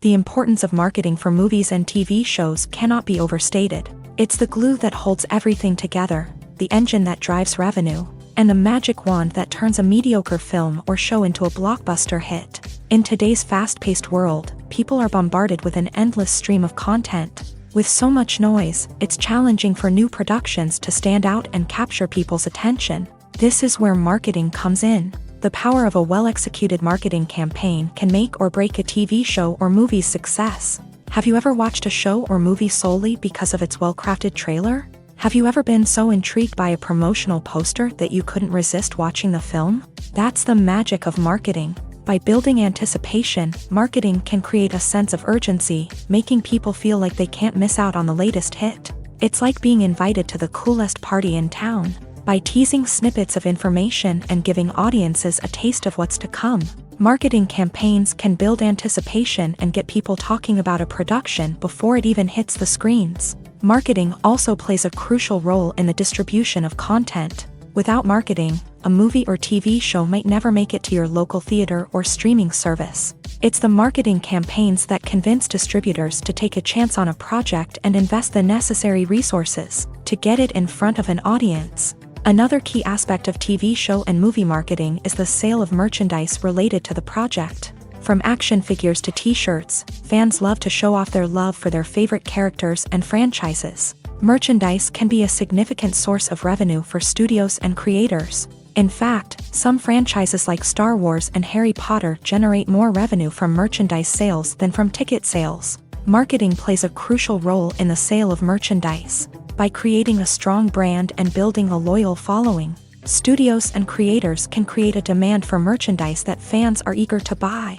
The importance of marketing for movies and TV shows cannot be overstated. It's the glue that holds everything together, the engine that drives revenue, and the magic wand that turns a mediocre film or show into a blockbuster hit. In today's fast-paced world, people are bombarded with an endless stream of content. With so much noise, it's challenging for new productions to stand out and capture people's attention. This is where marketing comes in. The power of a well-executed marketing campaign can make or break a TV show or movie's success. Have you ever watched a show or movie solely because of its well-crafted trailer? Have you ever been so intrigued by a promotional poster that you couldn't resist watching the film? That's the magic of marketing. By building anticipation, marketing can create a sense of urgency, making people feel like they can't miss out on the latest hit. It's like being invited to the coolest party in town. By teasing snippets of information and giving audiences a taste of what's to come, marketing campaigns can build anticipation and get people talking about a production before it even hits the screens. Marketing also plays a crucial role in the distribution of content. Without marketing, a movie or TV show might never make it to your local theater or streaming service. It's the marketing campaigns that convince distributors to take a chance on a project and invest the necessary resources to get it in front of an audience. Another key aspect of TV show and movie marketing is the sale of merchandise related to the project. From action figures to t-shirts, fans love to show off their love for their favorite characters and franchises. Merchandise can be a significant source of revenue for studios and creators. In fact, some franchises like Star Wars and Harry Potter generate more revenue from merchandise sales than from ticket sales. Marketing plays a crucial role in the sale of merchandise. By creating a strong brand and building a loyal following, studios and creators can create a demand for merchandise that fans are eager to buy.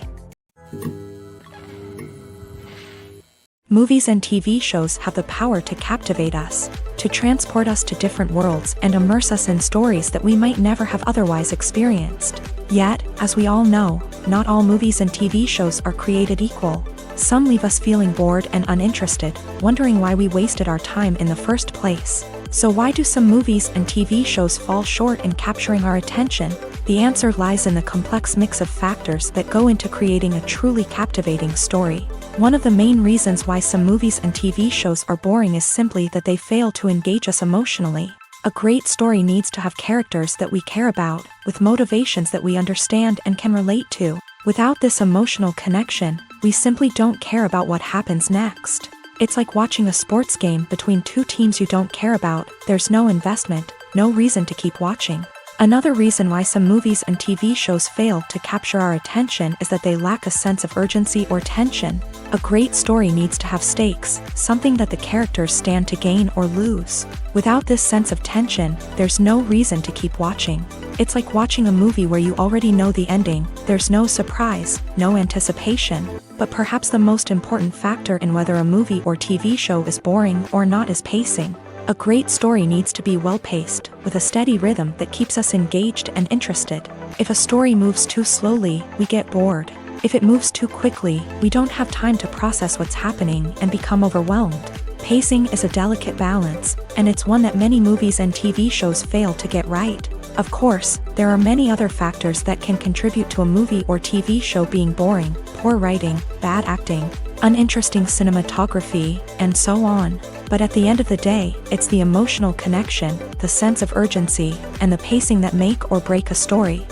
Movies and TV shows have the power to captivate us, to transport us to different worlds and immerse us in stories that we might never have otherwise experienced. Yet, as we all know, not all movies and TV shows are created equal. Some leave us feeling bored and uninterested, wondering why we wasted our time in the first place. So why do some movies and TV shows fall short in capturing our attention? The answer lies in the complex mix of factors that go into creating a truly captivating story. One of the main reasons why some movies and TV shows are boring is simply that they fail to engage us emotionally. A great story needs to have characters that we care about, with motivations that we understand and can relate to. Without this emotional connection, we simply don't care about what happens next. It's like watching a sports game between two teams you don't care about. There's no investment, no reason to keep watching. Another reason why some movies and TV shows fail to capture our attention is that they lack a sense of urgency or tension. A great story needs to have stakes, something that the characters stand to gain or lose. Without this sense of tension, there's no reason to keep watching. It's like watching a movie where you already know the ending. There's no surprise, no anticipation. But perhaps the most important factor in whether a movie or TV show is boring or not is pacing. A great story needs to be well-paced, with a steady rhythm that keeps us engaged and interested. If a story moves too slowly, we get bored. If it moves too quickly, we don't have time to process what's happening and become overwhelmed. Pacing is a delicate balance, and it's one that many movies and TV shows fail to get right. Of course, there are many other factors that can contribute to a movie or TV show being boring: poor writing, bad acting, uninteresting cinematography, and so on. But at the end of the day, it's the emotional connection, the sense of urgency, and the pacing that make or break a story.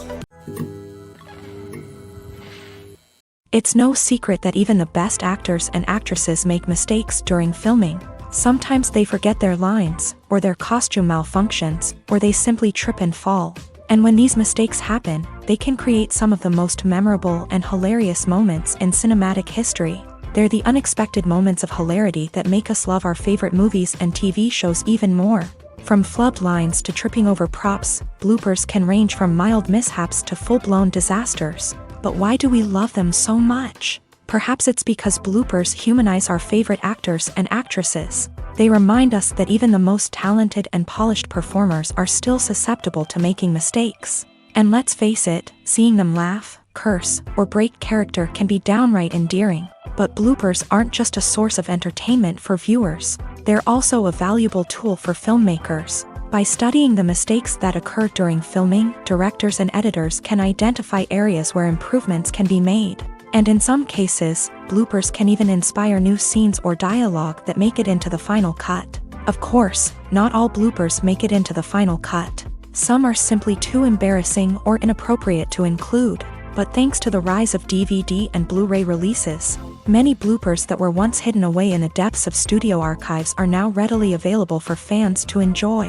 It's no secret that even the best actors and actresses make mistakes during filming. Sometimes they forget their lines, or their costume malfunctions, or they simply trip and fall. And when these mistakes happen, they can create some of the most memorable and hilarious moments in cinematic history. They're the unexpected moments of hilarity that make us love our favorite movies and TV shows even more. From flubbed lines to tripping over props, bloopers can range from mild mishaps to full-blown disasters. But why do we love them so much? Perhaps it's because bloopers humanize our favorite actors and actresses. They remind us that even the most talented and polished performers are still susceptible to making mistakes. And let's face it, seeing them laugh, curse, or break character can be downright endearing. But bloopers aren't just a source of entertainment for viewers. They're also a valuable tool for filmmakers. By studying the mistakes that occur during filming, directors and editors can identify areas where improvements can be made. And in some cases, bloopers can even inspire new scenes or dialogue that make it into the final cut. Of course, not all bloopers make it into the final cut. Some are simply too embarrassing or inappropriate to include. But thanks to the rise of DVD and Blu-ray releases, many bloopers that were once hidden away in the depths of studio archives are now readily available for fans to enjoy.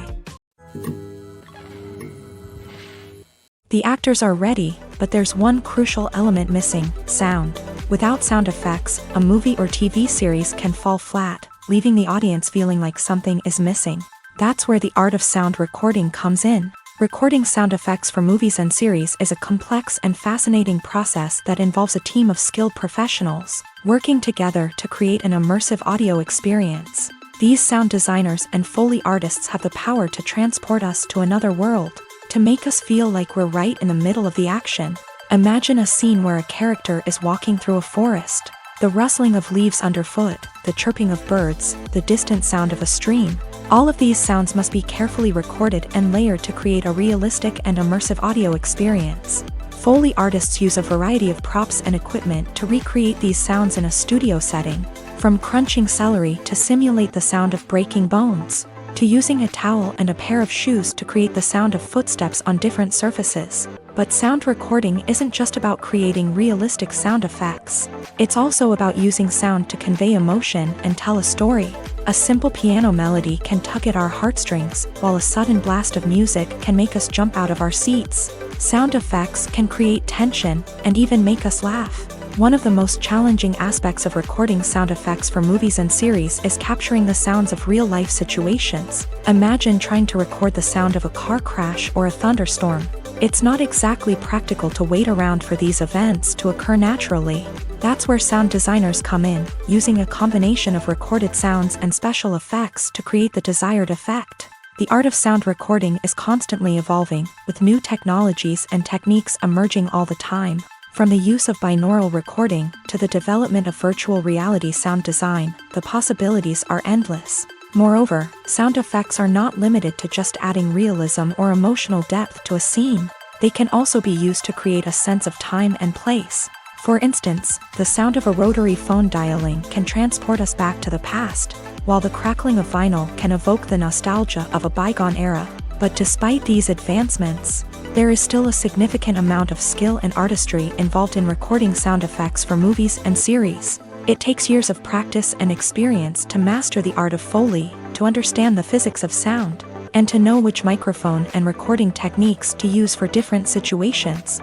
The actors are ready, but there's one crucial element missing: sound. Without sound effects, a movie or TV series can fall flat, leaving the audience feeling like something is missing. That's where the art of sound recording comes in. Recording sound effects for movies and series is a complex and fascinating process that involves a team of skilled professionals working together to create an immersive audio experience. These sound designers and Foley artists have the power to transport us to another world, to make us feel like we're right in the middle of the action. Imagine a scene where a character is walking through a forest. The rustling of leaves underfoot, the chirping of birds, the distant sound of a stream. All of these sounds must be carefully recorded and layered to create a realistic and immersive audio experience. Foley artists use a variety of props and equipment to recreate these sounds in a studio setting, from crunching celery to simulate the sound of breaking bones, to using a towel and a pair of shoes to create the sound of footsteps on different surfaces. But sound recording isn't just about creating realistic sound effects. It's also about using sound to convey emotion and tell a story. A simple piano melody can tug at our heartstrings, while a sudden blast of music can make us jump out of our seats. Sound effects can create tension and even make us laugh. One of the most challenging aspects of recording sound effects for movies and series is capturing the sounds of real-life situations. Imagine trying to record the sound of a car crash or a thunderstorm. It's not exactly practical to wait around for these events to occur naturally. That's where sound designers come in, using a combination of recorded sounds and special effects to create the desired effect. The art of sound recording is constantly evolving, with new technologies and techniques emerging all the time. From the use of binaural recording to the development of virtual reality sound design, the possibilities are endless. Moreover, sound effects are not limited to just adding realism or emotional depth to a scene. They can also be used to create a sense of time and place. For instance, the sound of a rotary phone dialing can transport us back to the past, while the crackling of vinyl can evoke the nostalgia of a bygone era. But despite these advancements, there is still a significant amount of skill and artistry involved in recording sound effects for movies and series. It takes years of practice and experience to master the art of Foley, to understand the physics of sound, and to know which microphone and recording techniques to use for different situations.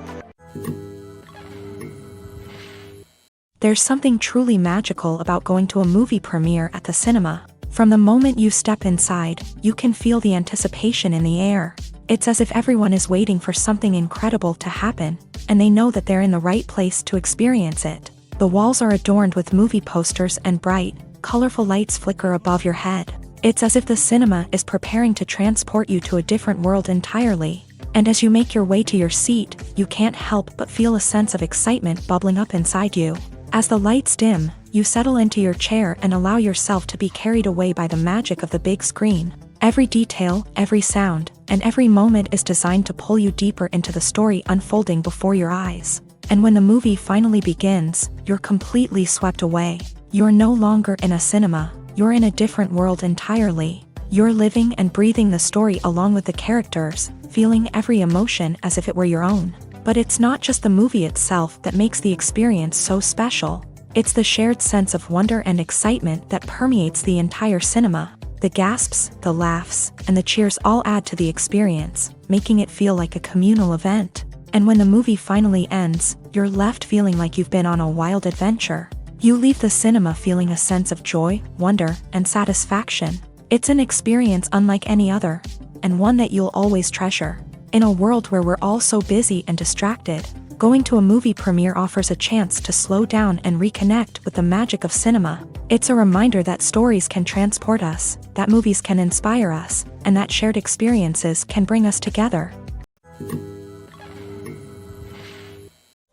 There's something truly magical about going to a movie premiere at the cinema. From the moment you step inside, you can feel the anticipation in the air. It's as if everyone is waiting for something incredible to happen, and they know that they're in the right place to experience it. The walls are adorned with movie posters and bright, colorful lights flicker above your head. It's as if the cinema is preparing to transport you to a different world entirely. And as you make your way to your seat, you can't help but feel a sense of excitement bubbling up inside you. As the lights dim, you settle into your chair and allow yourself to be carried away by the magic of the big screen. Every detail, every sound, and every moment is designed to pull you deeper into the story unfolding before your eyes. And when the movie finally begins, you're completely swept away. You're no longer in a cinema, you're in a different world entirely. You're living and breathing the story along with the characters, feeling every emotion as if it were your own. But it's not just the movie itself that makes the experience so special. It's the shared sense of wonder and excitement that permeates the entire cinema. The gasps, the laughs, and the cheers all add to the experience, making it feel like a communal event. And when the movie finally ends, you're left feeling like you've been on a wild adventure. You leave the cinema feeling a sense of joy, wonder, and satisfaction. It's an experience unlike any other, and one that you'll always treasure. In a world where we're all so busy and distracted, going to a movie premiere offers a chance to slow down and reconnect with the magic of cinema. It's a reminder that stories can transport us, that movies can inspire us, and that shared experiences can bring us together.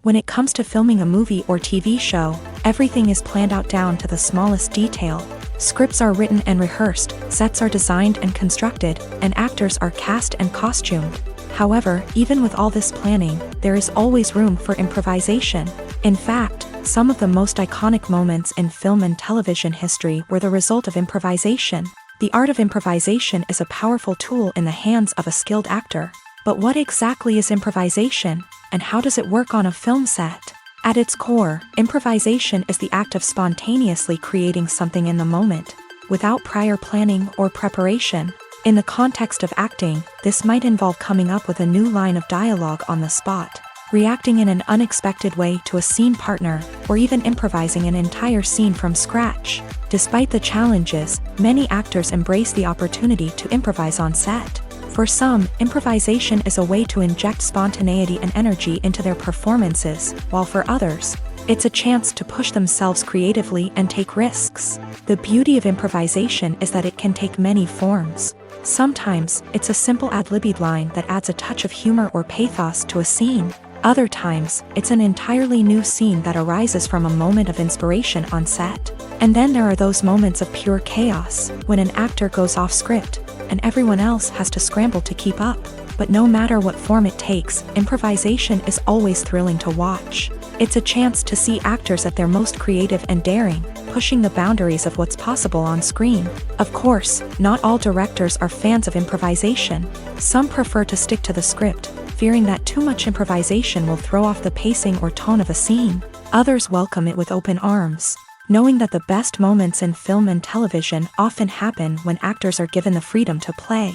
When it comes to filming a movie or TV show, everything is planned out down to the smallest detail. Scripts are written and rehearsed, sets are designed and constructed, and actors are cast and costumed. However, even with all this planning, there is always room for improvisation. In fact, some of the most iconic moments in film and television history were the result of improvisation. The art of improvisation is a powerful tool in the hands of a skilled actor. But what exactly is improvisation, and how does it work on a film set? At its core, improvisation is the act of spontaneously creating something in the moment, without prior planning or preparation. In the context of acting, this might involve coming up with a new line of dialogue on the spot, reacting in an unexpected way to a scene partner, or even improvising an entire scene from scratch. Despite the challenges, many actors embrace the opportunity to improvise on set. For some, improvisation is a way to inject spontaneity and energy into their performances, while for others, it's a chance to push themselves creatively and take risks. The beauty of improvisation is that it can take many forms. Sometimes, it's a simple ad-libbed line that adds a touch of humor or pathos to a scene. Other times, it's an entirely new scene that arises from a moment of inspiration on set. And then there are those moments of pure chaos, when an actor goes off script, and everyone else has to scramble to keep up. But no matter what form it takes, improvisation is always thrilling to watch. It's a chance to see actors at their most creative and daring, pushing the boundaries of what's possible on screen. Of course, not all directors are fans of improvisation. Some prefer to stick to the script, fearing that too much improvisation will throw off the pacing or tone of a scene. Others welcome it with open arms, knowing that the best moments in film and television often happen when actors are given the freedom to play.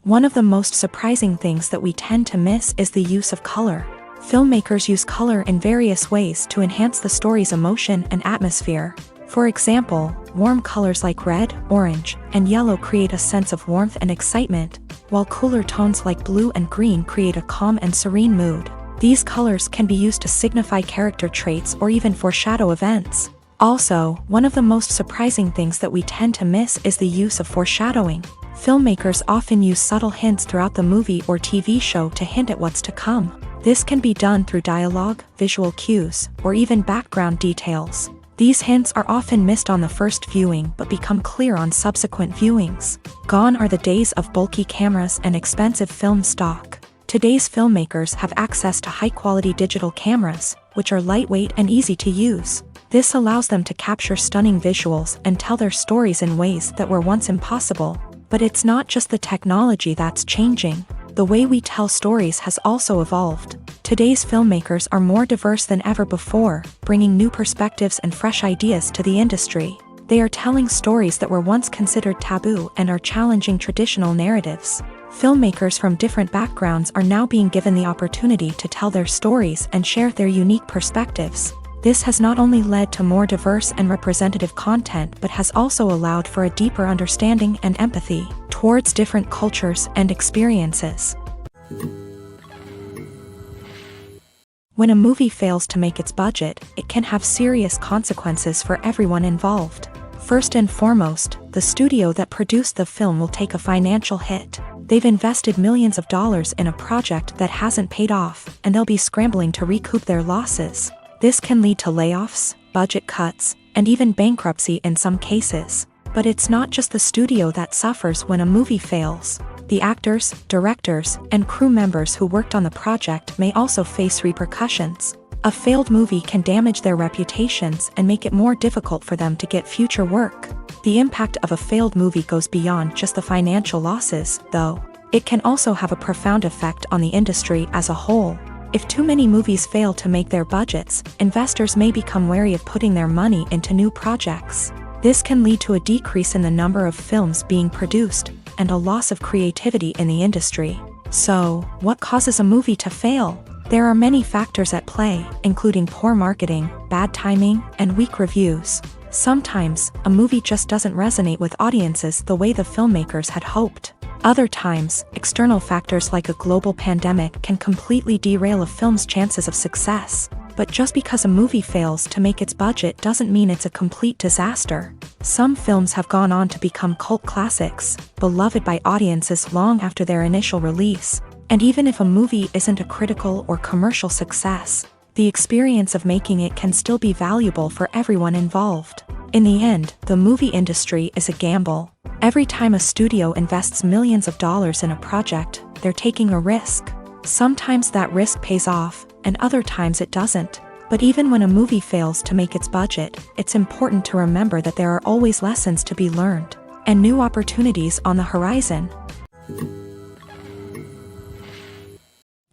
One of the most surprising things that we tend to miss is the use of color. Filmmakers use color in various ways to enhance the story's emotion and atmosphere. For example, warm colors like red, orange, and yellow create a sense of warmth and excitement, while cooler tones like blue and green create a calm and serene mood. These colors can be used to signify character traits or even foreshadow events. Also, one of the most surprising things that we tend to miss is the use of foreshadowing. Filmmakers often use subtle hints throughout the movie or TV show to hint at what's to come. This can be done through dialogue, visual cues, or even background details. These hints are often missed on the first viewing but become clear on subsequent viewings. Gone are the days of bulky cameras and expensive film stock. Today's filmmakers have access to high-quality digital cameras, which are lightweight and easy to use. This allows them to capture stunning visuals and tell their stories in ways that were once impossible. But it's not just the technology that's changing. The way we tell stories has also evolved. Today's filmmakers are more diverse than ever before, bringing new perspectives and fresh ideas to the industry. They are telling stories that were once considered taboo and are challenging traditional narratives. Filmmakers from different backgrounds are now being given the opportunity to tell their stories and share their unique perspectives. This has not only led to more diverse and representative content but has also allowed for a deeper understanding and empathy towards different cultures and experiences. When a movie fails to make its budget, it can have serious consequences for everyone involved. First and foremost, the studio that produced the film will take a financial hit. They've invested millions of dollars in a project that hasn't paid off, and they'll be scrambling to recoup their losses. This can lead to layoffs, budget cuts, and even bankruptcy in some cases. But it's not just the studio that suffers when a movie fails. The actors, directors, and crew members who worked on the project may also face repercussions. A failed movie can damage their reputations and make it more difficult for them to get future work. The impact of a failed movie goes beyond just the financial losses, though. It can also have a profound effect on the industry as a whole. If too many movies fail to make their budgets, investors may become wary of putting their money into new projects. This can lead to a decrease in the number of films being produced, and a loss of creativity in the industry. So, what causes a movie to fail? There are many factors at play, including poor marketing, bad timing, and weak reviews. Sometimes, a movie just doesn't resonate with audiences the way the filmmakers had hoped. Other times, external factors like a global pandemic can completely derail a film's chances of success. But just because a movie fails to make its budget doesn't mean it's a complete disaster. Some films have gone on to become cult classics, beloved by audiences long after their initial release. And even if a movie isn't a critical or commercial success, the experience of making it can still be valuable for everyone involved. In the end, the movie industry is a gamble. Every time a studio invests millions of dollars in a project, they're taking a risk. Sometimes that risk pays off, and other times it doesn't. But even when a movie fails to make its budget, it's important to remember that there are always lessons to be learned, and new opportunities on the horizon.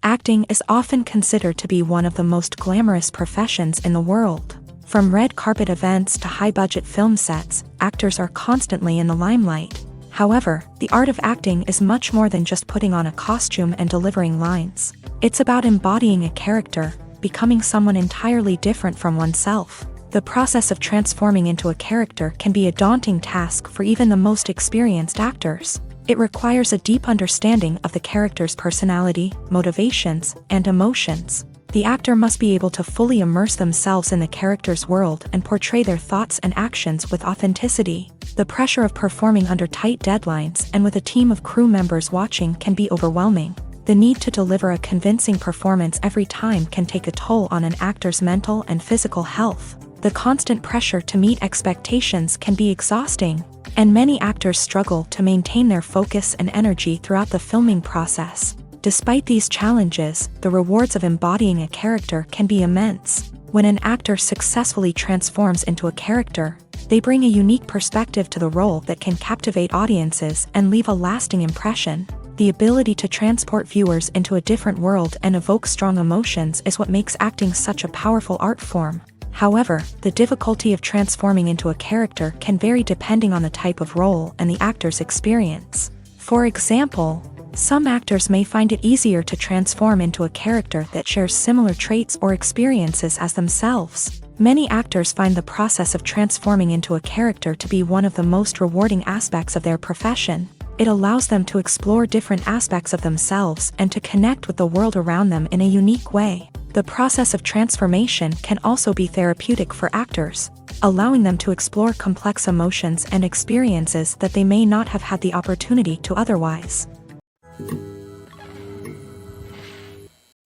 Acting is often considered to be one of the most glamorous professions in the world. From red carpet events to high-budget film sets, actors are constantly in the limelight. However, the art of acting is much more than just putting on a costume and delivering lines. It's about embodying a character, becoming someone entirely different from oneself. The process of transforming into a character can be a daunting task for even the most experienced actors. It requires a deep understanding of the character's personality, motivations, and emotions. The actor must be able to fully immerse themselves in the character's world and portray their thoughts and actions with authenticity. The pressure of performing under tight deadlines and with a team of crew members watching can be overwhelming. The need to deliver a convincing performance every time can take a toll on an actor's mental and physical health. The constant pressure to meet expectations can be exhausting, and many actors struggle to maintain their focus and energy throughout the filming process. Despite these challenges, the rewards of embodying a character can be immense. When an actor successfully transforms into a character, they bring a unique perspective to the role that can captivate audiences and leave a lasting impression. The ability to transport viewers into a different world and evoke strong emotions is what makes acting such a powerful art form. However, the difficulty of transforming into a character can vary depending on the type of role and the actor's experience. For example, some actors may find it easier to transform into a character that shares similar traits or experiences as themselves. Many actors find the process of transforming into a character to be one of the most rewarding aspects of their profession. It allows them to explore different aspects of themselves and to connect with the world around them in a unique way. The process of transformation can also be therapeutic for actors, allowing them to explore complex emotions and experiences that they may not have had the opportunity to otherwise.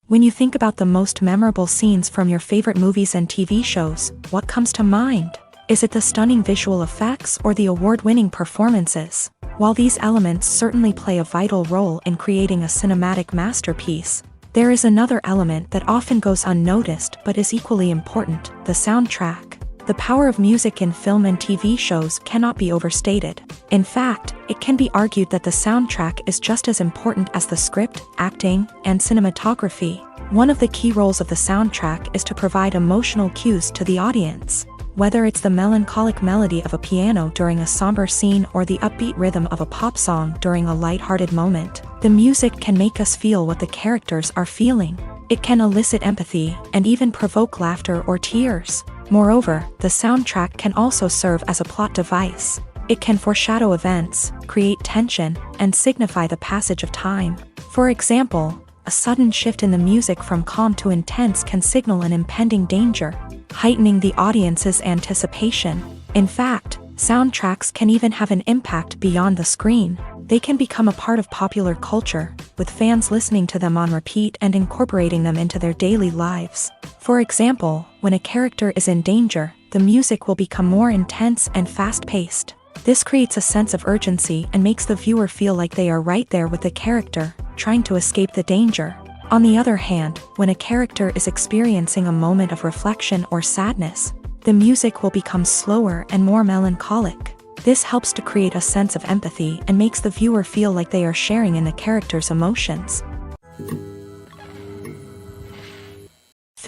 When you think about the most memorable scenes from your favorite movies and TV shows, what comes to mind? Is it the stunning visual effects or the award-winning performances? While these elements certainly play a vital role in creating a cinematic masterpiece, there is another element that often goes unnoticed but is equally important: the soundtrack. The power of music in film and TV shows cannot be overstated. In fact, it can be argued that the soundtrack is just as important as the script, acting, and cinematography. One of the key roles of the soundtrack is to provide emotional cues to the audience. Whether it's the melancholic melody of a piano during a somber scene or the upbeat rhythm of a pop song during a light-hearted moment, the music can make us feel what the characters are feeling. It can elicit empathy and even provoke laughter or tears. Moreover, the soundtrack can also serve as a plot device. It can foreshadow events, create tension, and signify the passage of time. For example, a sudden shift in the music from calm to intense can signal an impending danger, heightening the audience's anticipation. In fact, soundtracks can even have an impact beyond the screen. They can become a part of popular culture, with fans listening to them on repeat and incorporating them into their daily lives. For example, when a character is in danger, the music will become more intense and fast-paced. This creates a sense of urgency and makes the viewer feel like they are right there with the character, trying to escape the danger. On the other hand, when a character is experiencing a moment of reflection or sadness, the music will become slower and more melancholic. This helps to create a sense of empathy and makes the viewer feel like they are sharing in the character's emotions.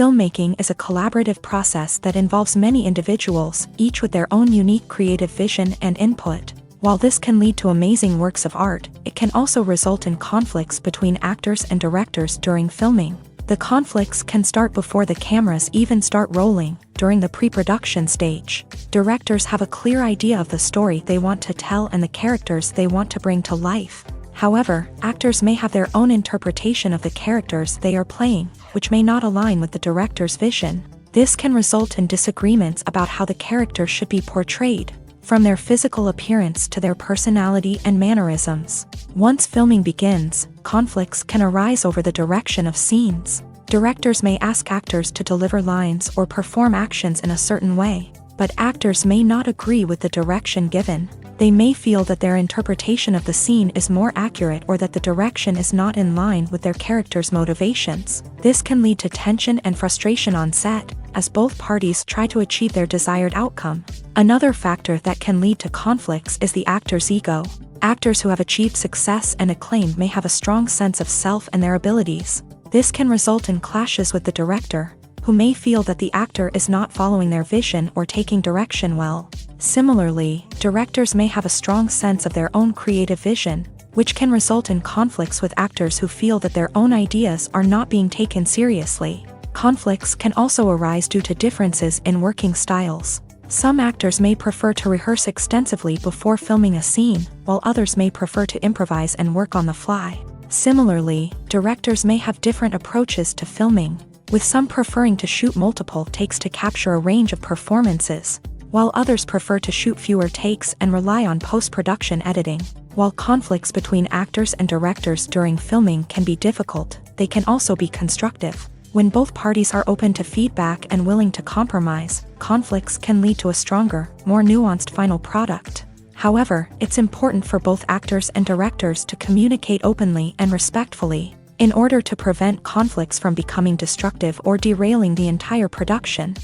Filmmaking is a collaborative process that involves many individuals, each with their own unique creative vision and input. While this can lead to amazing works of art, it can also result in conflicts between actors and directors during filming. The conflicts can start before the cameras even start rolling, during the pre-production stage. Directors have a clear idea of the story they want to tell and the characters they want to bring to life. However, actors may have their own interpretation of the characters they are playing, which may not align with the director's vision. This can result in disagreements about how the character should be portrayed, from their physical appearance to their personality and mannerisms. Once filming begins, conflicts can arise over the direction of scenes. Directors may ask actors to deliver lines or perform actions in a certain way, but actors may not agree with the direction given. They may feel that their interpretation of the scene is more accurate or that the direction is not in line with their character's motivations. This can lead to tension and frustration on set, as both parties try to achieve their desired outcome. Another factor that can lead to conflicts is the actor's ego. Actors who have achieved success and acclaim may have a strong sense of self and their abilities. This can result in clashes with the director, who may feel that the actor is not following their vision or taking direction well. Similarly, directors may have a strong sense of their own creative vision, which can result in conflicts with actors who feel that their own ideas are not being taken seriously. Conflicts can also arise due to differences in working styles. Some actors may prefer to rehearse extensively before filming a scene, while others may prefer to improvise and work on the fly. Similarly, directors may have different approaches to filming, with some preferring to shoot multiple takes to capture a range of performances, while others prefer to shoot fewer takes and rely on post-production editing. While conflicts between actors and directors during filming can be difficult, they can also be constructive. When both parties are open to feedback and willing to compromise, conflicts can lead to a stronger, more nuanced final product. However, it's important for both actors and directors to communicate openly and respectfully, in order to prevent conflicts from becoming destructive or derailing the entire production.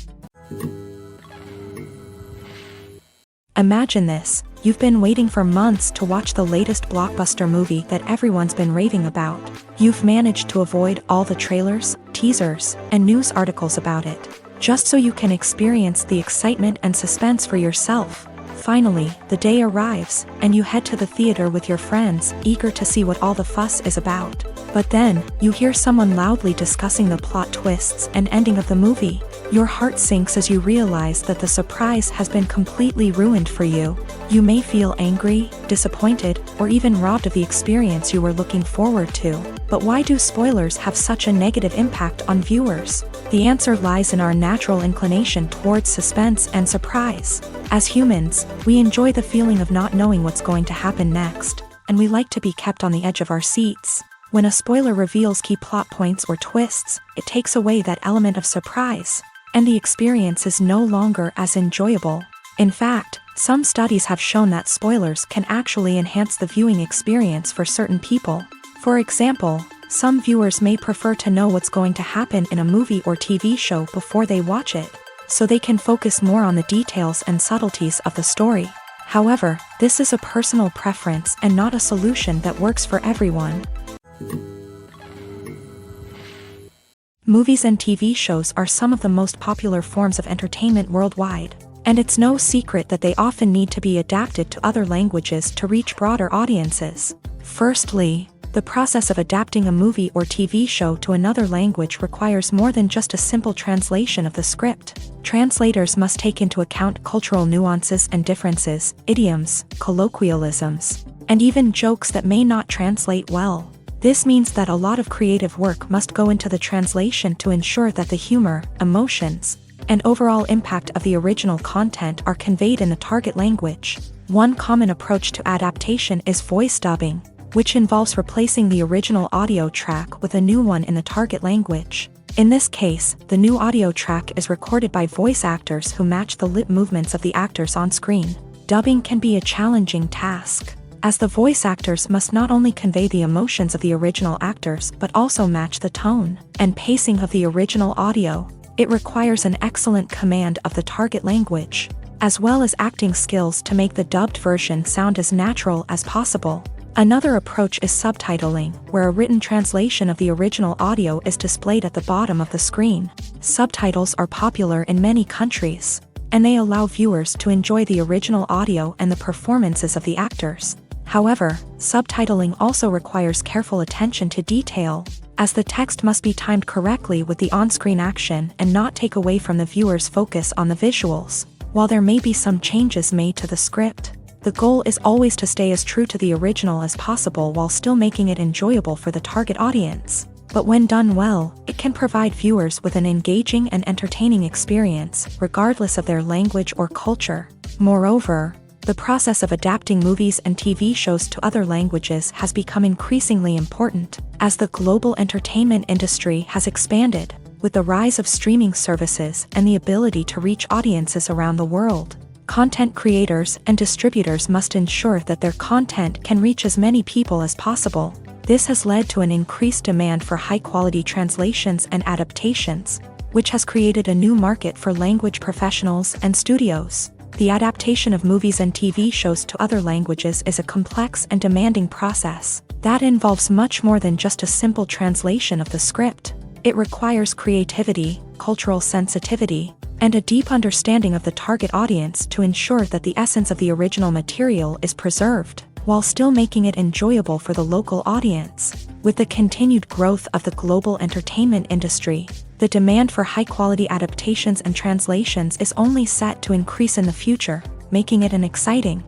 Imagine this: you've been waiting for months to watch the latest blockbuster movie that everyone's been raving about. You've managed to avoid all the trailers, teasers, and news articles about it, just so you can experience the excitement and suspense for yourself. Finally, the day arrives, and you head to the theater with your friends, eager to see what all the fuss is about. But then, you hear someone loudly discussing the plot twists and ending of the movie. Your heart sinks as you realize that the surprise has been completely ruined for you. You may feel angry, disappointed, or even robbed of the experience you were looking forward to. But why do spoilers have such a negative impact on viewers? The answer lies in our natural inclination towards suspense and surprise. As humans, we enjoy the feeling of not knowing what's going to happen next, and we like to be kept on the edge of our seats. When a spoiler reveals key plot points or twists, it takes away that element of surprise, and the experience is no longer as enjoyable. In fact, some studies have shown that spoilers can actually enhance the viewing experience for certain people. For example, some viewers may prefer to know what's going to happen in a movie or TV show before they watch it, so they can focus more on the details and subtleties of the story. However, this is a personal preference and not a solution that works for everyone. Movies and TV shows are some of the most popular forms of entertainment worldwide, and it's no secret that they often need to be adapted to other languages to reach broader audiences. Firstly, the process of adapting a movie or TV show to another language requires more than just a simple translation of the script. Translators must take into account cultural nuances and differences, idioms, colloquialisms, and even jokes that may not translate well. This means that a lot of creative work must go into the translation to ensure that the humor, emotions, and overall impact of the original content are conveyed in the target language. One common approach to adaptation is voice dubbing, which involves replacing the original audio track with a new one in the target language. In this case, the new audio track is recorded by voice actors who match the lip movements of the actors on screen. Dubbing can be a challenging task, as the voice actors must not only convey the emotions of the original actors but also match the tone and pacing of the original audio. It requires an excellent command of the target language, as well as acting skills to make the dubbed version sound as natural as possible. Another approach is subtitling, where a written translation of the original audio is displayed at the bottom of the screen. Subtitles are popular in many countries, and they allow viewers to enjoy the original audio and the performances of the actors. However, subtitling also requires careful attention to detail, as the text must be timed correctly with the on-screen action and not take away from the viewer's focus on the visuals. While there may be some changes made to the script, the goal is always to stay as true to the original as possible while still making it enjoyable for the target audience. But when done well, it can provide viewers with an engaging and entertaining experience, regardless of their language or culture. Moreover, the process of adapting movies and TV shows to other languages has become increasingly important, as the global entertainment industry has expanded, with the rise of streaming services and the ability to reach audiences around the world. Content creators and distributors must ensure that their content can reach as many people as possible. This has led to an increased demand for high-quality translations and adaptations, which has created a new market for language professionals and studios. The adaptation of movies and TV shows to other languages is a complex and demanding process that involves much more than just a simple translation of the script. It requires creativity, cultural sensitivity, and a deep understanding of the target audience to ensure that the essence of the original material is preserved, while still making it enjoyable for the local audience. With the continued growth of the global entertainment industry, the demand for high-quality adaptations and translations is only set to increase in the future, making it an exciting.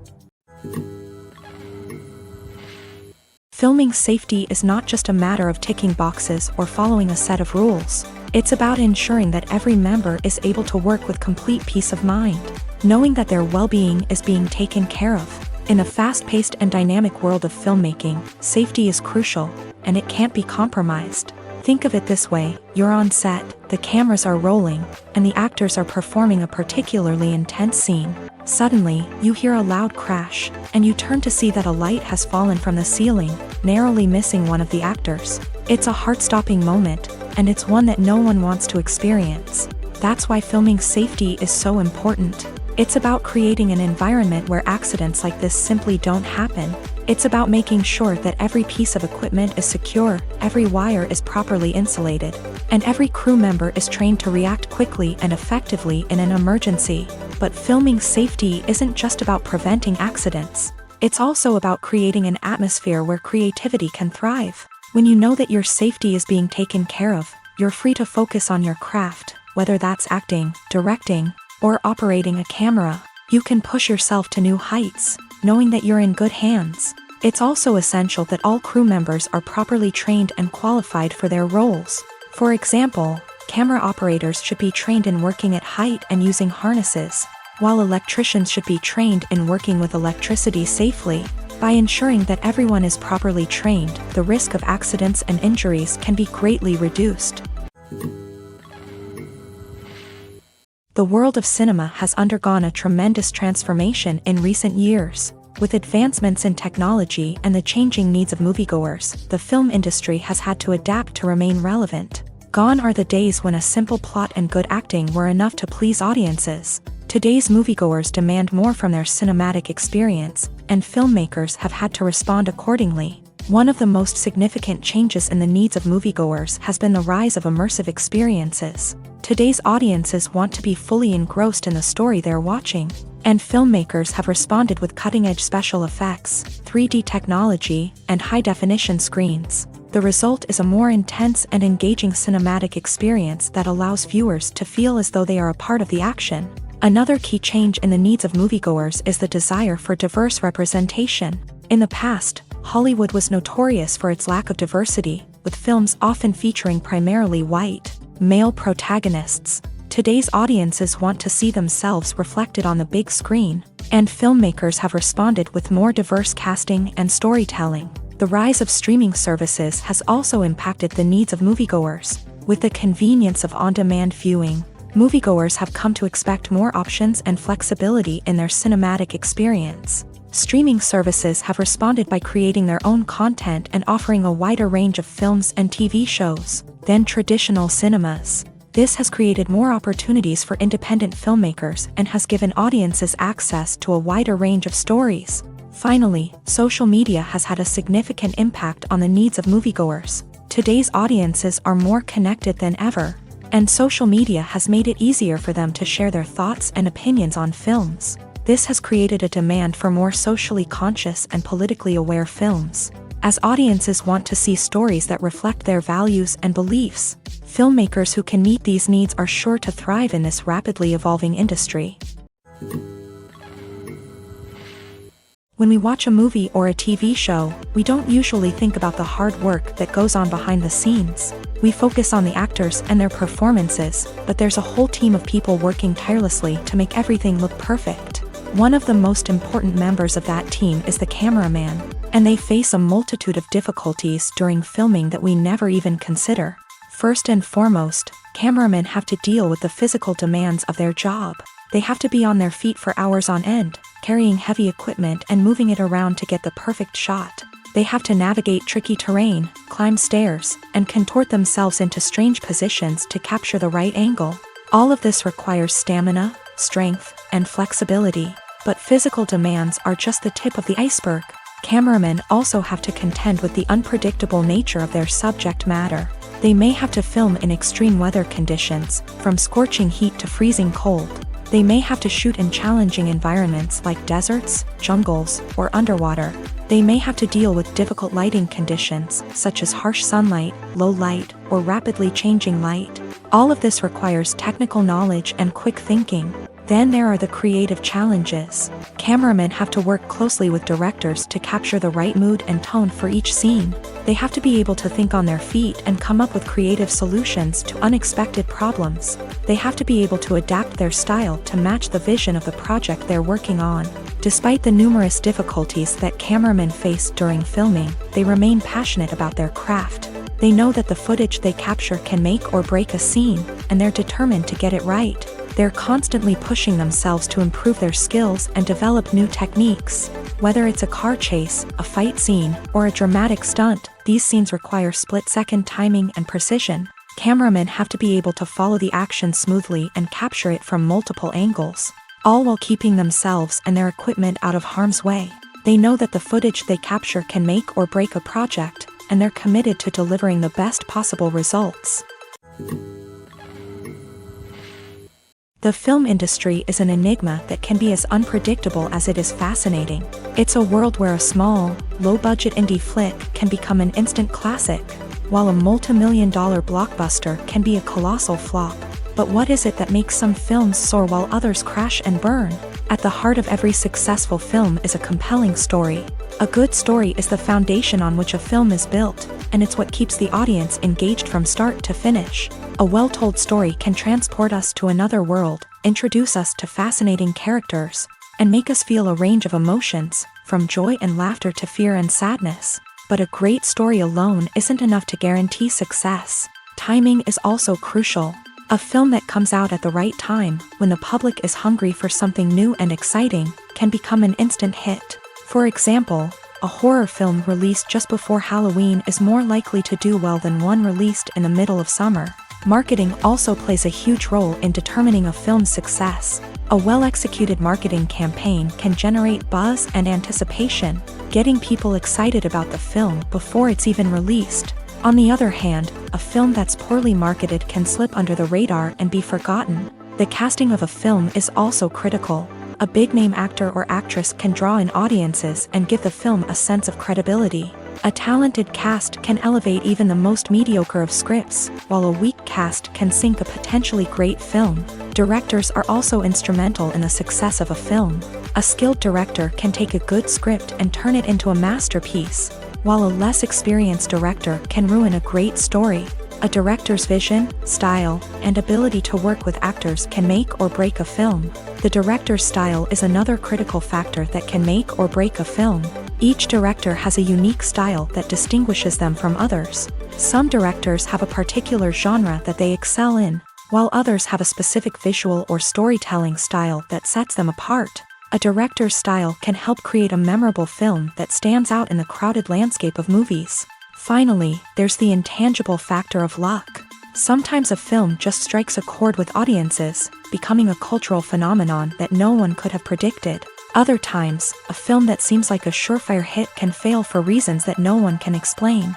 Filming safety is not just a matter of ticking boxes or following a set of rules. It's about ensuring that every member is able to work with complete peace of mind, knowing that their well-being is being taken care of. In a fast-paced and dynamic world of filmmaking, safety is crucial, and it can't be compromised. Think of it this way: you're on set, the cameras are rolling, and the actors are performing a particularly intense scene. Suddenly, you hear a loud crash, and you turn to see that a light has fallen from the ceiling, narrowly missing one of the actors. It's a heart-stopping moment, and it's one that no one wants to experience. That's why filming safety is so important. It's about creating an environment where accidents like this simply don't happen. It's about making sure that every piece of equipment is secure, every wire is properly insulated, and every crew member is trained to react quickly and effectively in an emergency. But filming safety isn't just about preventing accidents. It's also about creating an atmosphere where creativity can thrive. When you know that your safety is being taken care of, you're free to focus on your craft, whether that's acting, directing, or operating a camera. You can push yourself to new heights, knowing that you're in good hands. It's also essential that all crew members are properly trained and qualified for their roles. For example, camera operators should be trained in working at height and using harnesses, while electricians should be trained in working with electricity safely. By ensuring that everyone is properly trained, the risk of accidents and injuries can be greatly reduced. The world of cinema has undergone a tremendous transformation in recent years. With advancements in technology and the changing needs of moviegoers, the film industry has had to adapt to remain relevant. Gone are the days when a simple plot and good acting were enough to please audiences. Today's moviegoers demand more from their cinematic experience, and filmmakers have had to respond accordingly. One of the most significant changes in the needs of moviegoers has been the rise of immersive experiences. Today's audiences want to be fully engrossed in the story they're watching, and filmmakers have responded with cutting-edge special effects, 3D technology, and high-definition screens. The result is a more intense and engaging cinematic experience that allows viewers to feel as though they are a part of the action. Another key change in the needs of moviegoers is the desire for diverse representation. In the past, Hollywood was notorious for its lack of diversity, with films often featuring primarily white, male protagonists. Today's audiences want to see themselves reflected on the big screen, and filmmakers have responded with more diverse casting and storytelling. The rise of streaming services has also impacted the needs of moviegoers. With the convenience of on-demand viewing, moviegoers have come to expect more options and flexibility in their cinematic experience. Streaming services have responded by creating their own content and offering a wider range of films and TV shows than traditional cinemas. This has created more opportunities for independent filmmakers and has given audiences access to a wider range of stories. Finally, social media has had a significant impact on the needs of moviegoers. Today's audiences are more connected than ever, and social media has made it easier for them to share their thoughts and opinions on films. This has created a demand for more socially conscious and politically aware films. As audiences want to see stories that reflect their values and beliefs, filmmakers who can meet these needs are sure to thrive in this rapidly evolving industry. When we watch a movie or a TV show, we don't usually think about the hard work that goes on behind the scenes. We focus on the actors and their performances, but there's a whole team of people working tirelessly to make everything look perfect. One of the most important members of that team is the cameraman, and they face a multitude of difficulties during filming that we never even consider. First and foremost, cameramen have to deal with the physical demands of their job. They have to be on their feet for hours on end, carrying heavy equipment and moving it around to get the perfect shot. They have to navigate tricky terrain, climb stairs, and contort themselves into strange positions to capture the right angle. All of this requires stamina, strength, and flexibility. But physical demands are just the tip of the iceberg. Cameramen also have to contend with the unpredictable nature of their subject matter. They may have to film in extreme weather conditions, from scorching heat to freezing cold. They may have to shoot in challenging environments like deserts, jungles, or underwater. They may have to deal with difficult lighting conditions, such as harsh sunlight, low light, or rapidly changing light. All of this requires technical knowledge and quick thinking. Then there are the creative challenges. Cameramen have to work closely with directors to capture the right mood and tone for each scene. They have to be able to think on their feet and come up with creative solutions to unexpected problems. They have to be able to adapt their style to match the vision of the project they're working on. Despite the numerous difficulties that cameramen face during filming, they remain passionate about their craft. They know that the footage they capture can make or break a scene, and they're determined to get it right. They're constantly pushing themselves to improve their skills and develop new techniques. Whether it's a car chase, a fight scene, or a dramatic stunt, these scenes require split-second timing and precision. Cameramen have to be able to follow the action smoothly and capture it from multiple angles, all while keeping themselves and their equipment out of harm's way. They know that the footage they capture can make or break a project, and they're committed to delivering the best possible results. The film industry is an enigma that can be as unpredictable as it is fascinating. It's a world where a small, low-budget indie flick can become an instant classic, while a multi-million-dollar blockbuster can be a colossal flop. But what is it that makes some films soar while others crash and burn? At the heart of every successful film is a compelling story. A good story is the foundation on which a film is built, and it's what keeps the audience engaged from start to finish. A well-told story can transport us to another world, introduce us to fascinating characters, and make us feel a range of emotions, from joy and laughter to fear and sadness. But a great story alone isn't enough to guarantee success. Timing is also crucial. A film that comes out at the right time, when the public is hungry for something new and exciting, can become an instant hit. For example, a horror film released just before Halloween is more likely to do well than one released in the middle of summer. Marketing also plays a huge role in determining a film's success. A well-executed marketing campaign can generate buzz and anticipation, getting people excited about the film before it's even released. On the other hand, a film that's poorly marketed can slip under the radar and be forgotten. The casting of a film is also critical. A big-name actor or actress can draw in audiences and give the film a sense of credibility. A talented cast can elevate even the most mediocre of scripts, while a weak cast can sink a potentially great film. Directors are also instrumental in the success of a film. A skilled director can take a good script and turn it into a masterpiece, while a less experienced director can ruin a great story. A director's vision, style, and ability to work with actors can make or break a film. The director's style is another critical factor that can make or break a film. Each director has a unique style that distinguishes them from others. Some directors have a particular genre that they excel in, while others have a specific visual or storytelling style that sets them apart. A director's style can help create a memorable film that stands out in the crowded landscape of movies. Finally, there's the intangible factor of luck. Sometimes a film just strikes a chord with audiences, becoming a cultural phenomenon that no one could have predicted. Other times, a film that seems like a surefire hit can fail for reasons that no one can explain.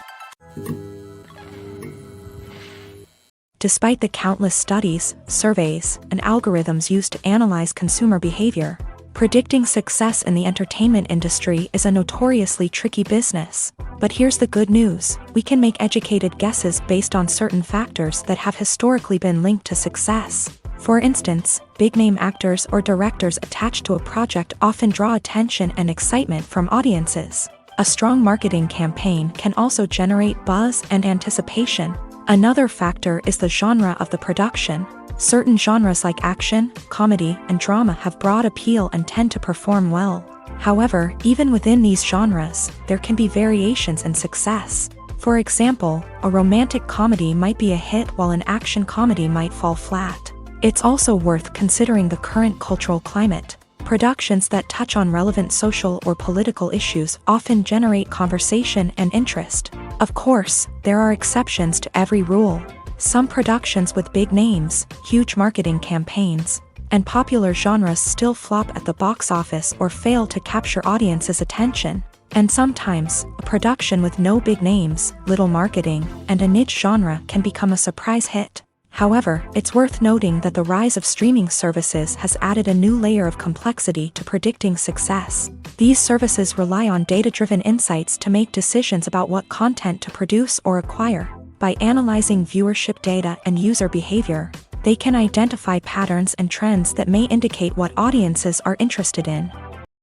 Despite the countless studies, surveys, and algorithms used to analyze consumer behavior, predicting success in the entertainment industry is a notoriously tricky business. But here's the good news: we can make educated guesses based on certain factors that have historically been linked to success. For instance, big-name actors or directors attached to a project often draw attention and excitement from audiences. A strong marketing campaign can also generate buzz and anticipation. Another factor is the genre of the production. Certain genres like action, comedy, and drama have broad appeal and tend to perform well. However, even within these genres, there can be variations in success. For example, a romantic comedy might be a hit while an action comedy might fall flat. It's also worth considering the current cultural climate. Productions that touch on relevant social or political issues often generate conversation and interest. Of course, there are exceptions to every rule. Some productions with big names, huge marketing campaigns, and popular genres still flop at the box office or fail to capture audiences' attention. And sometimes, a production with no big names, little marketing, and a niche genre can become a surprise hit. However, it's worth noting that the rise of streaming services has added a new layer of complexity to predicting success. These services rely on data-driven insights to make decisions about what content to produce or acquire. By analyzing viewership data and user behavior, they can identify patterns and trends that may indicate what audiences are interested in.